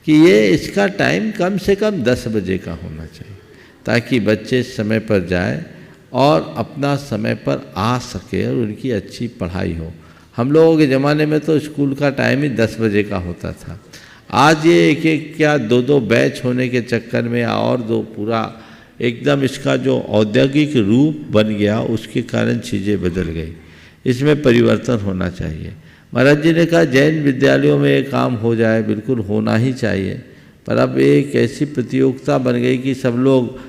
कि ये इसका टाइम कम से कम 10 बजे का होना चाहिए, ताकि बच्चे समय पर जाए और अपना समय पर आ सके और उनकी अच्छी पढ़ाई हो। हम लोगों के ज़माने में तो स्कूल का टाइम ही 10 बजे का होता था। आज ये एक एक क्या 2-2 बैच होने के चक्कर में और दो पूरा एकदम इसका जो औद्योगिक रूप बन गया, उसके कारण चीज़ें बदल गई। इसमें परिवर्तन होना चाहिए। महाराज जी ने कहा जैन विद्यालयों में ये काम हो जाए, बिल्कुल होना ही चाहिए, पर अब एक ऐसी प्रतियोगिता बन गई कि सब लोग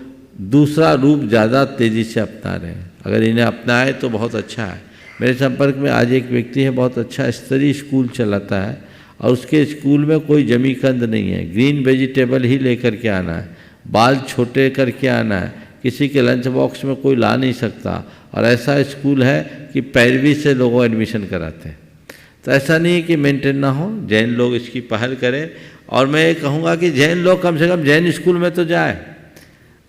दूसरा रूप ज़्यादा तेज़ी से अपना रहे हैं। अगर इन्हें अपनाए तो बहुत अच्छा है। मेरे संपर्क में आज एक व्यक्ति है, बहुत अच्छा स्तरीय स्कूल चलाता है और उसके स्कूल में कोई जमी कंद नहीं है, ग्रीन वेजिटेबल ही लेकर के आना है, बाल छोटे करके आना है, किसी के लंच बॉक्स में कोई ला नहीं सकता, और ऐसा स्कूल है कि 15वीं से लोगों एडमिशन कराते हैं। तो ऐसा नहीं है कि मेंटेन ना हो, जैन लोग इसकी पहल करें। और मैं ये कहूँगा कि जैन लोग कम से कम जैन स्कूल में तो जाए।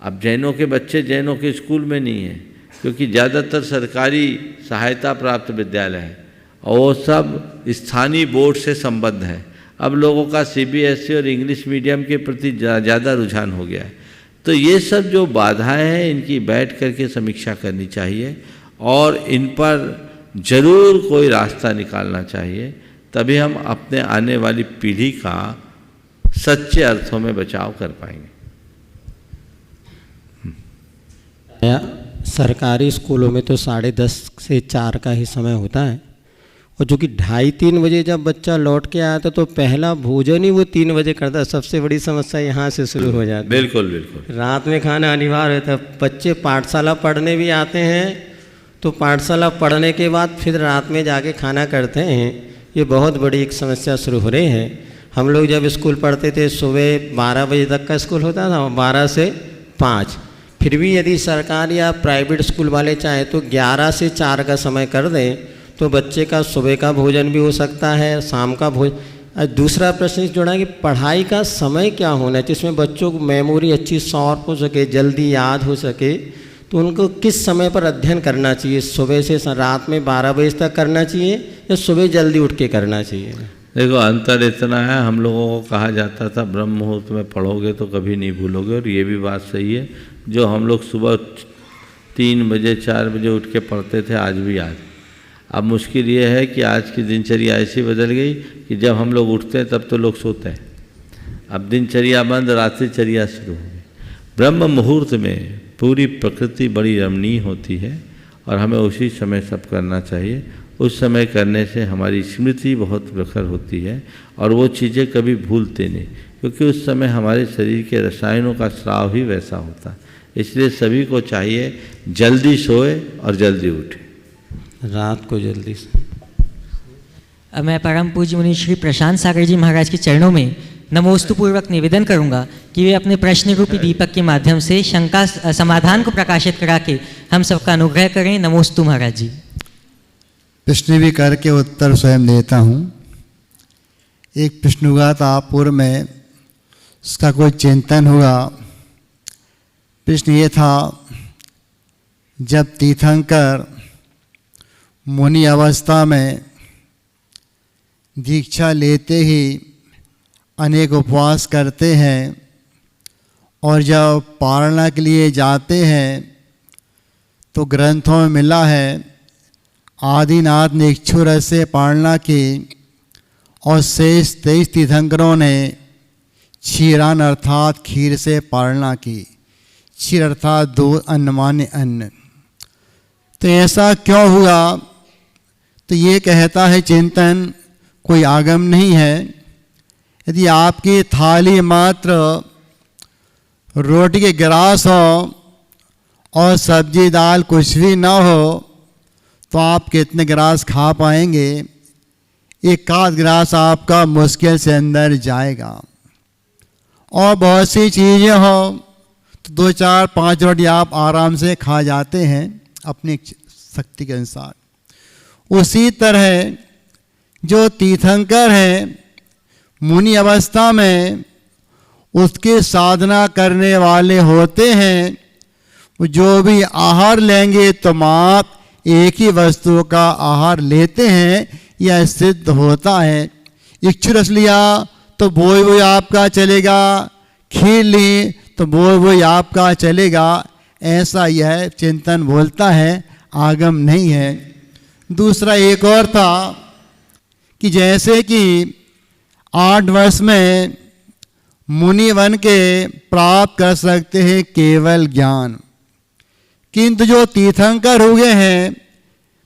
अब जैनों के बच्चे जैनों के स्कूल में नहीं हैं, क्योंकि ज़्यादातर सरकारी सहायता प्राप्त विद्यालय हैं और वो सब स्थानीय बोर्ड से संबद्ध हैं। अब लोगों का CBSE और इंग्लिश मीडियम के प्रति ज़्यादा रुझान हो गया है। तो ये सब जो बाधाएं हैं, इनकी बैठ करके समीक्षा करनी चाहिए और इन पर जरूर कोई रास्ता निकालना चाहिए, तभी हम अपने आने वाली पीढ़ी का सच्चे अर्थों में बचाव कर पाएंगे। सरकारी स्कूलों में तो 10:30 से 4 का ही समय होता है, और जो कि 2:30-3 बजे जब बच्चा लौट के आया था तो पहला भोजन ही वो 3 बजे करता है। सबसे बड़ी समस्या यहाँ से शुरू हो जाती है। बिल्कुल बिल्कुल। रात में खाना अनिवार्य होता है। बच्चे पाठशाला पढ़ने भी आते हैं तो पाठशाला पढ़ने के बाद फिर रात में जाके खाना करते हैं। ये बहुत बड़ी एक समस्या शुरू हो रही है। हम लोग जब स्कूल पढ़ते थे सुबह 12 बजे तक का स्कूल होता था, 12 से 5। फिर भी यदि सरकार या प्राइवेट स्कूल वाले चाहें तो 11 से 4 का समय कर दें तो बच्चे का सुबह का भोजन भी हो सकता है, शाम का भोजन। दूसरा प्रश्न जुड़ा कि पढ़ाई का समय क्या होना है जिसमें बच्चों को मेमोरी अच्छी शॉर्प हो सके, जल्दी याद हो सके। तो उनको किस समय पर अध्ययन करना चाहिए? सुबह से रात में 12 बजे तक करना चाहिए या सुबह जल्दी उठ के करना चाहिए? देखो अंतर इतना है, हम लोगों को कहा जाता था ब्रह्म मुहूर्त में पढ़ोगे तो कभी नहीं भूलोगे, और ये भी बात सही है। जो हम लोग सुबह 3 बजे 4 बजे उठ के पढ़ते थे, आज भी याद। अब मुश्किल ये है कि आज की दिनचर्या ऐसी बदल गई कि जब हम लोग उठते हैं तब तो लोग सोते हैं। अब दिनचर्या बंद, रात्रिचर्या शुरू हो गई। ब्रह्म मुहूर्त में पूरी प्रकृति बड़ी रमणीय होती है और हमें उसी समय सब करना चाहिए। उस समय करने से हमारी स्मृति बहुत प्रखर होती है और वो चीज़ें कभी भूलते नहीं, क्योंकि उस समय हमारे शरीर के रसायनों का स्राव ही वैसा होता है। इसलिए सभी को चाहिए जल्दी सोए और जल्दी उठे, रात को जल्दी से। अब मैं परम पूज्य मुनि श्री प्रशांत सागर जी महाराज के चरणों में नमोस्तु पूर्वक निवेदन करूंगा कि वे अपने प्रश्न रूपी दीपक के माध्यम से शंका समाधान को प्रकाशित करा के हम सबका अनुग्रह करें। नमोस्तु महाराज जी। प्रश्न भी करके उत्तर स्वयं देता हूँ। एक प्रश्न हुआ था पूर्व में, उसका कोई चिंतन हुआ। प्रश्न ये था, जब तीर्थंकर मुनि अवस्था में दीक्षा लेते ही अनेक उपवास करते हैं और जब पारणा के लिए जाते हैं तो ग्रंथों में मिला है आदिनाथ ने इक्षुरस से पारणा की और शेष 23 तीर्थंकरों ने क्षीरान अर्थात खीर से पारणा की। क्षीर अर्थात दूध, अन्न माने अन्न। तो ऐसा क्यों हुआ? तो ये कहता है चिंतन, कोई आगम नहीं है। यदि आपकी थाली मात्र रोटी के गिलास हो और सब्जी दाल कुछ भी ना हो तो आप कितने गिलास खा पाएंगे? एक आध गिलास आपका मुश्किल से अंदर जाएगा। और बहुत सी चीज़ें हो तो 2, 4, 5 रोटी आप आराम से खा जाते हैं अपनी शक्ति के अनुसार। उसी तरह जो तीर्थंकर है मुनि अवस्था में उसके साधना करने वाले होते हैं, जो भी आहार लेंगे तो मात्र एक ही वस्तु का आहार लेते हैं, यह सिद्ध होता है। इच्छु रस लिया तो वो आपका चलेगा, खीर ली तो वो आपका चलेगा, ऐसा यह चिंतन बोलता है, आगम नहीं है। दूसरा एक और था कि जैसे कि 8 वर्ष में मुनि बन के प्राप्त कर सकते हैं केवल ज्ञान, किंतु जो तीर्थंकर हुए हैं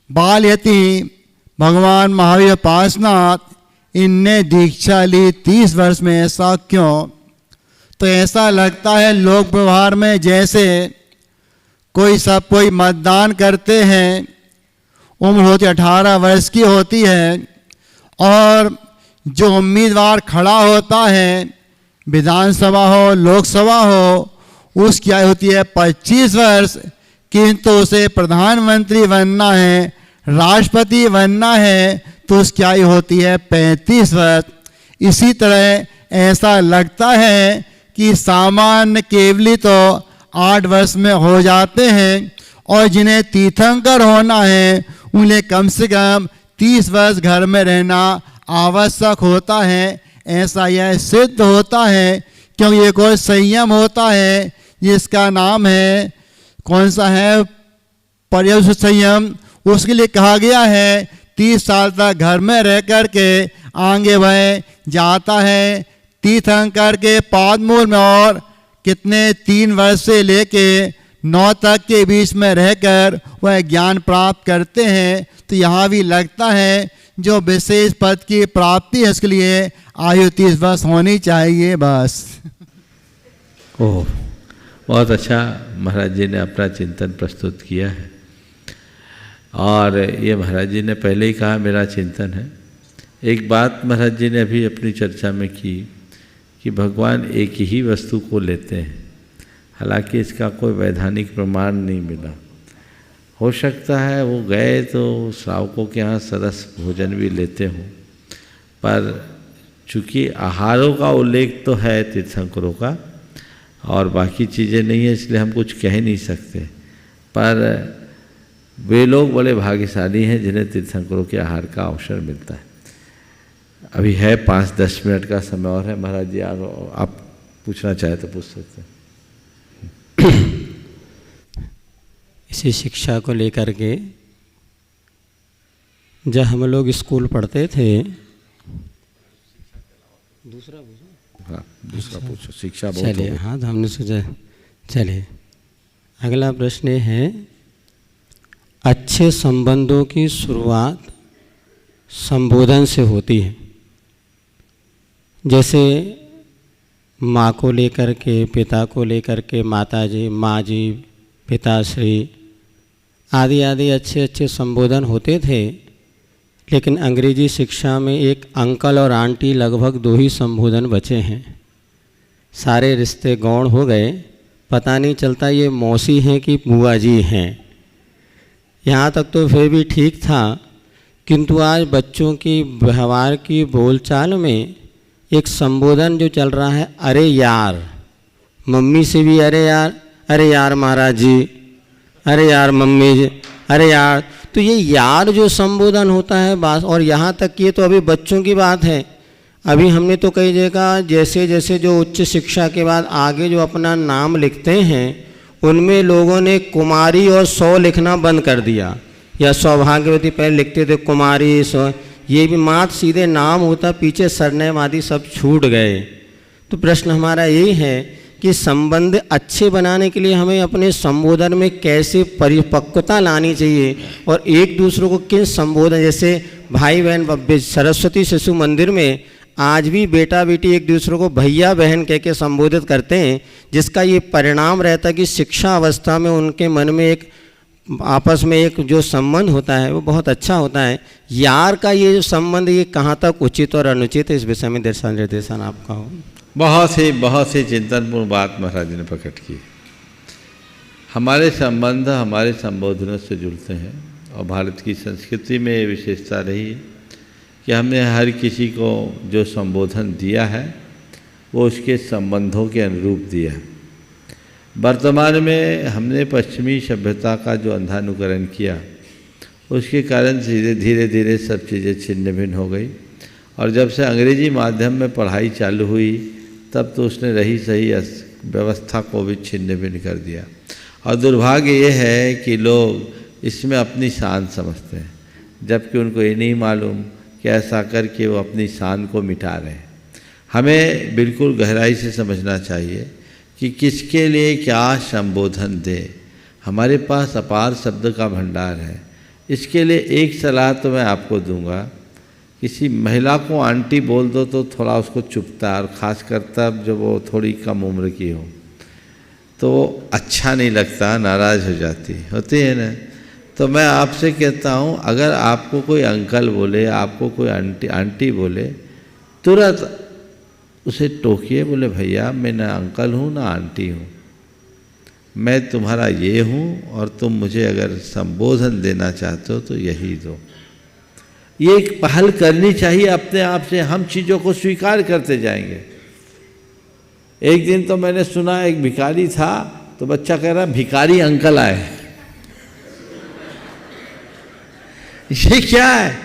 बाल यति भगवान महावीर पार्श्वनाथ, इनने दीक्षा ली 30 वर्ष में। ऐसा क्यों? तो ऐसा लगता है लोक व्यवहार में जैसे कोई मतदान करते हैं, उम्र होती 18 वर्ष की होती है, और जो उम्मीदवार खड़ा होता है विधानसभा हो लोकसभा हो, उसकी आयु होती है 25 वर्ष, किंतु उसे प्रधानमंत्री बनना है, राष्ट्रपति बनना है, तो उसकी आयु होती है 35 वर्ष। इसी तरह ऐसा लगता है कि सामान्य केवली तो 8 वर्ष में हो जाते हैं, और जिन्हें तीर्थंकर होना है उन्हें कम से कम 30 वर्ष घर में रहना आवश्यक होता है। ऐसा यह सिद्ध होता है, क्योंकि एक और संयम होता है जिसका नाम है, कौन सा है, पर्यवसान संयम। उसके लिए कहा गया है 30 साल तक घर में रह कर के आगे वह जाता है तीर्थंकर के पादमूल में, और कितने 3 वर्ष से लेके 9 तक के बीच में रहकर वह ज्ञान प्राप्त करते हैं। तो यहाँ भी लगता है जो विशेष पद की प्राप्ति है उसके लिए आयु 30 वर्ष होनी चाहिए बस। ओह, बहुत अच्छा महाराज जी ने अपना चिंतन प्रस्तुत किया है, और ये महाराज जी ने पहले ही कहा मेरा चिंतन है। एक बात महाराज जी ने अभी अपनी चर्चा में की कि भगवान एक ही वस्तु को लेते हैं, हालांकि इसका कोई वैधानिक प्रमाण नहीं मिला। हो सकता है वो गए तो श्रावकों के यहाँ सरस भोजन भी लेते हों, पर चूँकि आहारों का उल्लेख तो है तीर्थंकरों का और बाकी चीज़ें नहीं है, इसलिए हम कुछ कह नहीं सकते। पर वे लोग बड़े भाग्यशाली हैं जिन्हें तीर्थंकरों के आहार का अवसर मिलता है। अभी है 5-10 मिनट का समय और है। महाराज जी आप पूछना चाहे तो पूछ सकते हैं। इसी शिक्षा को लेकर के जब हम लोग स्कूल पढ़ते थे, दूसरा पूछो, शिक्षा बहुत चलिए। हाँ, तो हमने सोचा चलिए अगला प्रश्न है, अच्छे संबंधों की शुरुआत संबोधन से होती है। जैसे माँ को लेकर के, पिता को लेकर के माता जी, माँ जी, पिताश्री आदि आदि अच्छे अच्छे संबोधन होते थे, लेकिन अंग्रेजी शिक्षा में एक अंकल और आंटी लगभग 2 ही संबोधन बचे हैं। सारे रिश्ते गौण हो गए, पता नहीं चलता ये मौसी हैं कि बुआ जी हैं। यहाँ तक तो फिर भी ठीक था, किंतु आज बच्चों की व्यवहार की बोलचाल में एक संबोधन जो चल रहा है, अरे यार, मम्मी से भी अरे यार महाराज जी, अरे यार मम्मी जी, अरे यार। तो ये यार जो संबोधन होता है बात, और यहाँ तक ये तो अभी बच्चों की बात है। अभी हमने तो कई जगह जैसे जैसे जो उच्च शिक्षा के बाद आगे जो अपना नाम लिखते हैं, उनमें लोगों ने कुमारी और सौ लिखना बंद कर दिया, या सौभाग्यवती पहले लिखते थे कुमारी सौ, ये भी मात्र सीधे नाम होता, पीछे सरनेम आदि सब छूट गए। तो प्रश्न हमारा यही है कि संबंध अच्छे बनाने के लिए हमें अपने संबोधन में कैसे परिपक्वता लानी चाहिए, और एक दूसरों को किन संबोधन, जैसे भाई बहन सरस्वती शिशु मंदिर में आज भी बेटा बेटी एक दूसरे को भैया बहन कह के संबोधित करते हैं, जिसका ये परिणाम रहता है कि शिक्षा अवस्था में उनके मन में एक आपस में एक जो संबंध होता है वो बहुत अच्छा होता है। यार का ये जो संबंध, ये कहाँ तक उचित और अनुचित है, इस विषय में दिशा निर्देशन आपका हो। बहुत ही चिंतनपूर्ण बात महाराज जी ने प्रकट की। हमारे संबंध हमारे संबोधनों से जुड़ते हैं, और भारत की संस्कृति में ये विशेषता रही है कि हमने हर किसी को जो संबोधन दिया है वो उसके संबंधों के अनुरूप दिया है। वर्तमान में हमने पश्चिमी सभ्यता का जो अंधानुकरण किया उसके कारण धीरे धीरे सब चीज़ें छिन्न भिन्न हो गई, और जब से अंग्रेजी माध्यम में पढ़ाई चालू हुई तब तो उसने रही सही व्यवस्था को भी छिन्न भिन्न कर दिया। और दुर्भाग्य ये है कि लोग इसमें अपनी शान समझते हैं, जबकि उनको ये नहीं मालूम कि ऐसा करके वो अपनी शान को मिटा रहे हैं। हमें बिल्कुल गहराई से समझना चाहिए कि किसके लिए क्या संबोधन दे। हमारे पास अपार शब्द का भंडार है। इसके लिए एक सलाह तो मैं आपको दूंगा, किसी महिला को आंटी बोल दो तो थोड़ा उसको चुभता है, और ख़ासकर तब जब वो थोड़ी कम उम्र की हो तो अच्छा नहीं लगता, नाराज़ हो जाती होती है ना। तो मैं आपसे कहता हूँ, अगर आपको कोई अंकल बोले, आपको कोई आंटी बोले, तुरंत उसे टोकिए, बोले भैया मैं ना अंकल हूँ ना आंटी हूँ, मैं तुम्हारा ये हूँ, और तुम मुझे अगर संबोधन देना चाहते हो तो यही दो। ये एक पहल करनी चाहिए अपने आप से। हम चीज़ों को स्वीकार करते जाएंगे। एक दिन तो मैंने सुना, एक भिखारी था तो बच्चा कह रहा भिखारी अंकल आए। ये क्या है?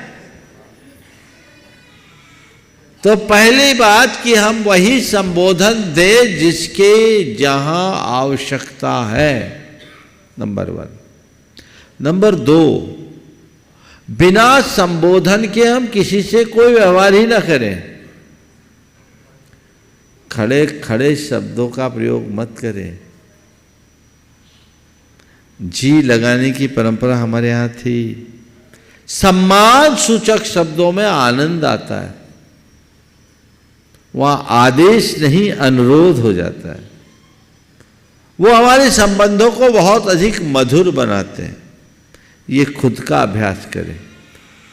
तो पहली बात कि हम वही संबोधन दे जिसके जहां आवश्यकता है, नंबर 1। नंबर 2, बिना संबोधन के हम किसी से कोई व्यवहार ही ना करें। खड़े खड़े शब्दों का प्रयोग मत करें। जी लगाने की परंपरा हमारे यहाँ थी। सम्मान सूचक शब्दों में आनंद आता है, वहाँ आदेश नहीं अनुरोध हो जाता है। वो हमारे संबंधों को बहुत अधिक मधुर बनाते हैं। ये खुद का अभ्यास करें।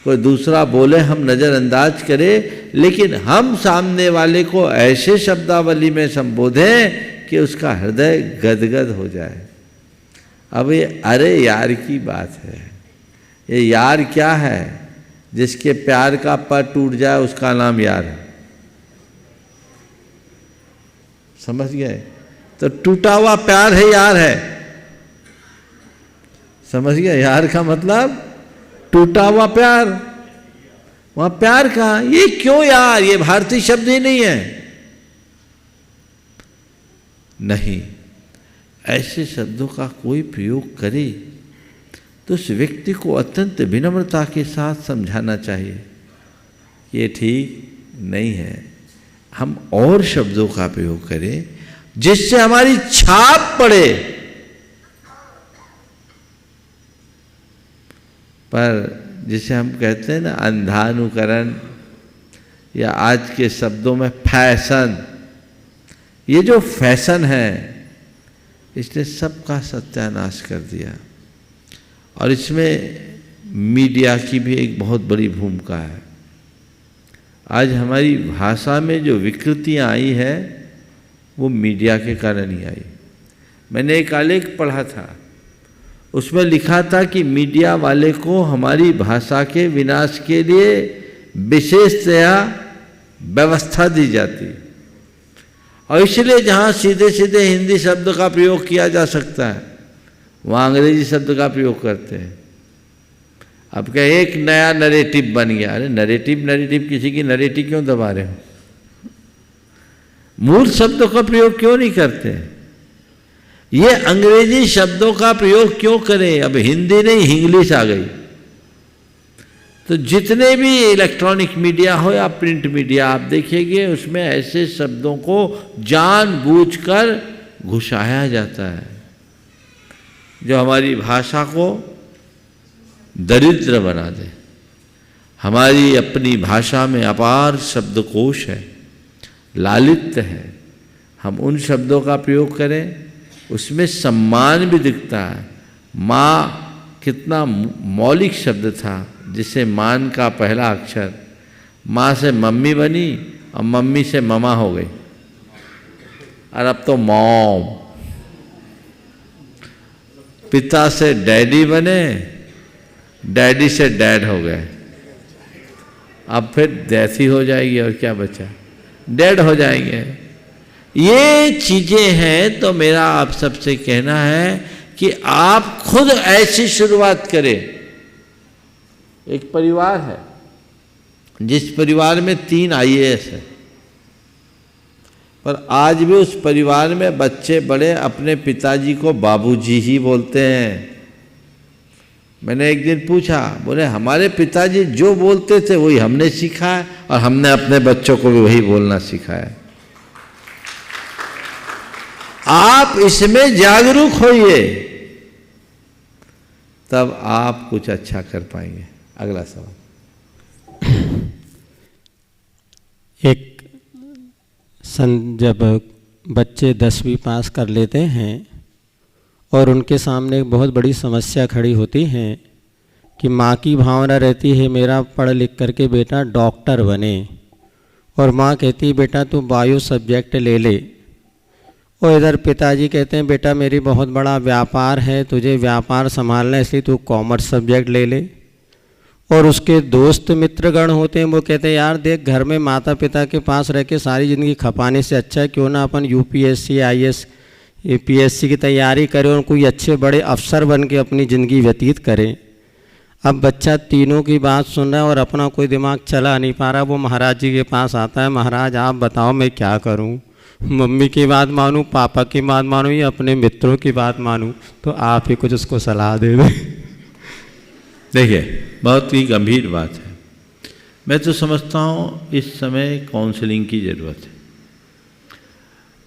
कोई दूसरा बोले हम नज़रअंदाज करें, लेकिन हम सामने वाले को ऐसे शब्दावली में संबोधें कि उसका हृदय गदगद हो जाए। अब ये अरे यार की बात है। ये यार क्या है? जिसके प्यार का पर टूट जाए उसका नाम यार है। समझ गए? तो टूटा हुआ प्यार है यार है। समझ गए? यार का मतलब टूटा हुआ प्यार। वहां प्यार कहाँ? ये क्यों यार? ये भारतीय शब्द ही नहीं है। नहीं, ऐसे शब्दों का कोई प्रयोग करे तो उस व्यक्ति को अत्यंत विनम्रता के साथ समझाना चाहिए, ये ठीक नहीं है। हम और शब्दों का प्रयोग करें जिससे हमारी छाप पड़े। पर जिसे हम कहते हैं ना अंधानुकरण, या आज के शब्दों में फैशन, ये जो फैशन है इसने सबका सत्यानाश कर दिया। और इसमें मीडिया की भी एक बहुत बड़ी भूमिका है। आज हमारी भाषा में जो विकृतियाँ आई है वो मीडिया के कारण ही आई। मैंने एक आलेख पढ़ा था, उसमें लिखा था कि मीडिया वाले को हमारी भाषा के विनाश के लिए विशेषतया व्यवस्था दी जाती, और इसलिए जहाँ सीधे सीधे हिंदी शब्द का प्रयोग किया जा सकता है वहाँ अंग्रेजी शब्द का प्रयोग करते हैं। अब क्या एक नया नरेटिव बन गया? अरे नरेटिव किसी की नरेटिव क्यों दबा रहे हो? मूल शब्दों का प्रयोग क्यों नहीं करते? ये अंग्रेजी शब्दों का प्रयोग क्यों करें? अब हिंदी नहीं इंग्लिश आ गई, तो जितने भी इलेक्ट्रॉनिक मीडिया हो या प्रिंट मीडिया आप देखिएगे उसमें ऐसे शब्दों को जानबूझकर घुसाया जाता है जो हमारी भाषा को दरिद्र बना दे। हमारी अपनी भाषा में अपार शब्दकोश है, लालित्य है। हम उन शब्दों का प्रयोग करें, उसमें सम्मान भी दिखता है। माँ कितना मौलिक शब्द था, जिसे मान का पहला अक्षर, माँ से मम्मी बनी और मम्मी से ममा हो गई, और अब तो मॉम। पिता से डैडी बने, डैडी से डैड हो गए। अब फिर डेथ ही हो जाएगी और क्या बचा, डेड हो जाएंगे। ये चीजें हैं। तो मेरा आप सबसे कहना है कि आप खुद ऐसी शुरुआत करें। एक परिवार है जिस परिवार में 3 IAS है, पर आज भी उस परिवार में बच्चे बड़े अपने पिताजी को बाबूजी ही बोलते हैं। मैंने एक दिन पूछा, बोले हमारे पिताजी जो बोलते थे वही हमने सीखा है और हमने अपने बच्चों को भी वही बोलना सिखाया है। आप इसमें जागरूक होइए, तब आप कुछ अच्छा कर पाएंगे। अगला सवाल। जब बच्चे 10वीं पास कर लेते हैं और उनके सामने एक बहुत बड़ी समस्या खड़ी होती है कि माँ की भावना रहती है मेरा पढ़ लिख करके बेटा डॉक्टर बने, और माँ कहती है बेटा तू बायो सब्जेक्ट ले ले, और इधर पिताजी कहते हैं बेटा मेरी बहुत बड़ा व्यापार है, तुझे व्यापार संभालना है इसलिए तू कॉमर्स सब्जेक्ट ले ले। और उसके दोस्त मित्रगण होते हैं, वो कहते हैं यार देख घर में माता पिता के पास रह के सारी ज़िंदगी खपाने से अच्छा है क्यों ना अपन UPSC IAS APSC की तैयारी करें और कोई अच्छे बड़े अफसर बन के अपनी ज़िंदगी व्यतीत करें। अब बच्चा तीनों की बात सुन रहा है और अपना कोई दिमाग चला नहीं पा रहा, वो महाराज जी के पास आता है, महाराज आप बताओ मैं क्या करूं, मम्मी की बात मानूं, पापा की बात मानूं या अपने मित्रों की बात मानूं, तो आप ही कुछ उसको सलाह दे दें। देखिए बहुत ही गंभीर बात है। मैं तो समझता हूँ इस समय काउंसलिंग की ज़रूरत है।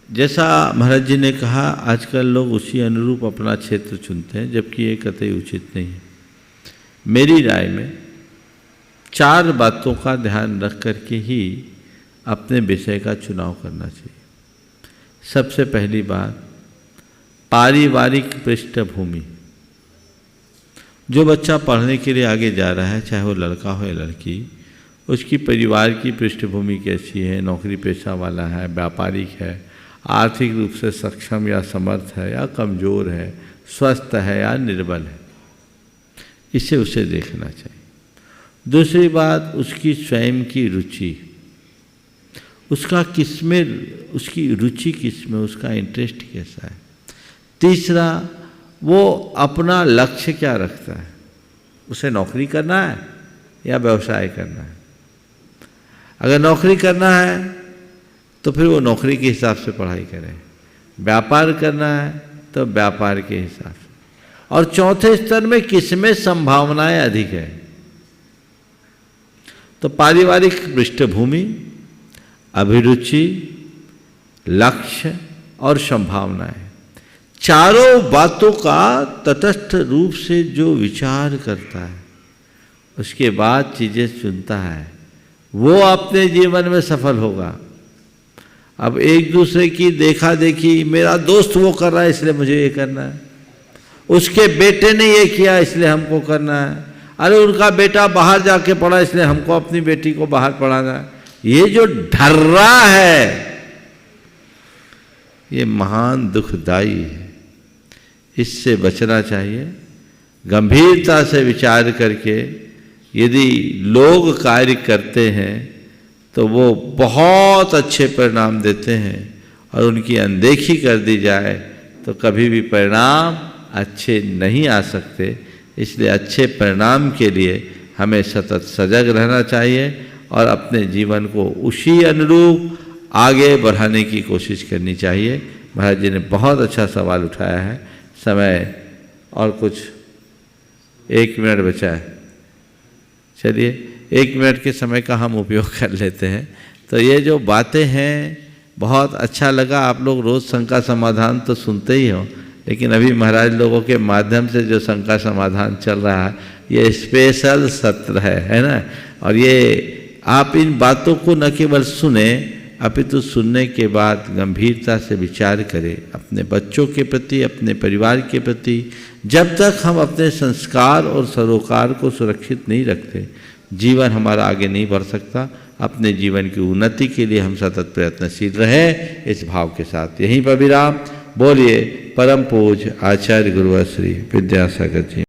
जैसा महाराज जी ने कहा आजकल लोग उसी अनुरूप अपना क्षेत्र चुनते हैं, जबकि ये कतई उचित नहीं है। मेरी राय में 4 बातों का ध्यान रख करके ही अपने विषय का चुनाव करना चाहिए। सबसे पहली बात, पारिवारिक पृष्ठभूमि। जो बच्चा पढ़ने के लिए आगे जा रहा है, चाहे वो लड़का हो या लड़की, उसकी परिवार की पृष्ठभूमि कैसी है, नौकरी पेशा वाला है, व्यापारिक है, आर्थिक रूप से सक्षम या समर्थ है या कमज़ोर है, स्वस्थ है या निर्बल है, इसे उसे देखना चाहिए। दूसरी बात, उसकी स्वयं की रुचि, उसका किसमें, उसकी रुचि किसमें, उसका इंटरेस्ट कैसा है। तीसरा, वो अपना लक्ष्य क्या रखता है, उसे नौकरी करना है या व्यवसाय करना है। अगर नौकरी करना है तो फिर वो नौकरी के हिसाब से पढ़ाई करे, व्यापार करना है तो व्यापार के हिसाब से, और चौथे स्तर में किसमें संभावनाएं अधिक है। तो पारिवारिक पृष्ठभूमि, अभिरुचि, लक्ष्य और संभावनाएं, चारों बातों का तटस्थ रूप से जो विचार करता है, उसके बाद चीज़ें चुनता है, वो अपने जीवन में सफल होगा। अब एक दूसरे की देखा देखी, मेरा दोस्त वो कर रहा है इसलिए मुझे ये करना है, उसके बेटे ने ये किया इसलिए हमको करना है, अरे उनका बेटा बाहर जाके पढ़ा इसलिए हमको अपनी बेटी को बाहर पढ़ाना है, ये जो ढर्रा है ये महान दुखदाई है। इससे बचना चाहिए। गंभीरता से विचार करके यदि लोग कार्य करते हैं तो वो बहुत अच्छे परिणाम देते हैं, और उनकी अनदेखी कर दी जाए तो कभी भी परिणाम अच्छे नहीं आ सकते। इसलिए अच्छे परिणाम के लिए हमें सतत सजग रहना चाहिए और अपने जीवन को उसी अनुरूप आगे बढ़ाने की कोशिश करनी चाहिए। महाराज जी ने बहुत अच्छा सवाल उठाया है। समय और कुछ 1 मिनट बचा है, चलिए 1 मिनट के समय का हम उपयोग कर लेते हैं। तो ये जो बातें हैं बहुत अच्छा लगा। आप लोग रोज़ शंका समाधान तो सुनते ही हो, लेकिन अभी महाराज लोगों के माध्यम से जो शंका समाधान चल रहा है ये स्पेशल सत्र है ना। और ये आप इन बातों को न केवल सुने अपितु सुनने के बाद गंभीरता से विचार करें अपने बच्चों के प्रति, अपने परिवार के प्रति। जब तक हम अपने संस्कार और सरोकार को सुरक्षित नहीं रखते, जीवन हमारा आगे नहीं बढ़ सकता। अपने जीवन की उन्नति के लिए हम सतत प्रयत्नशील रहे, इस भाव के साथ यहीं पर विराम। बोलिए परम पूज्य आचार्य गुरुवर श्री विद्यासागर जी।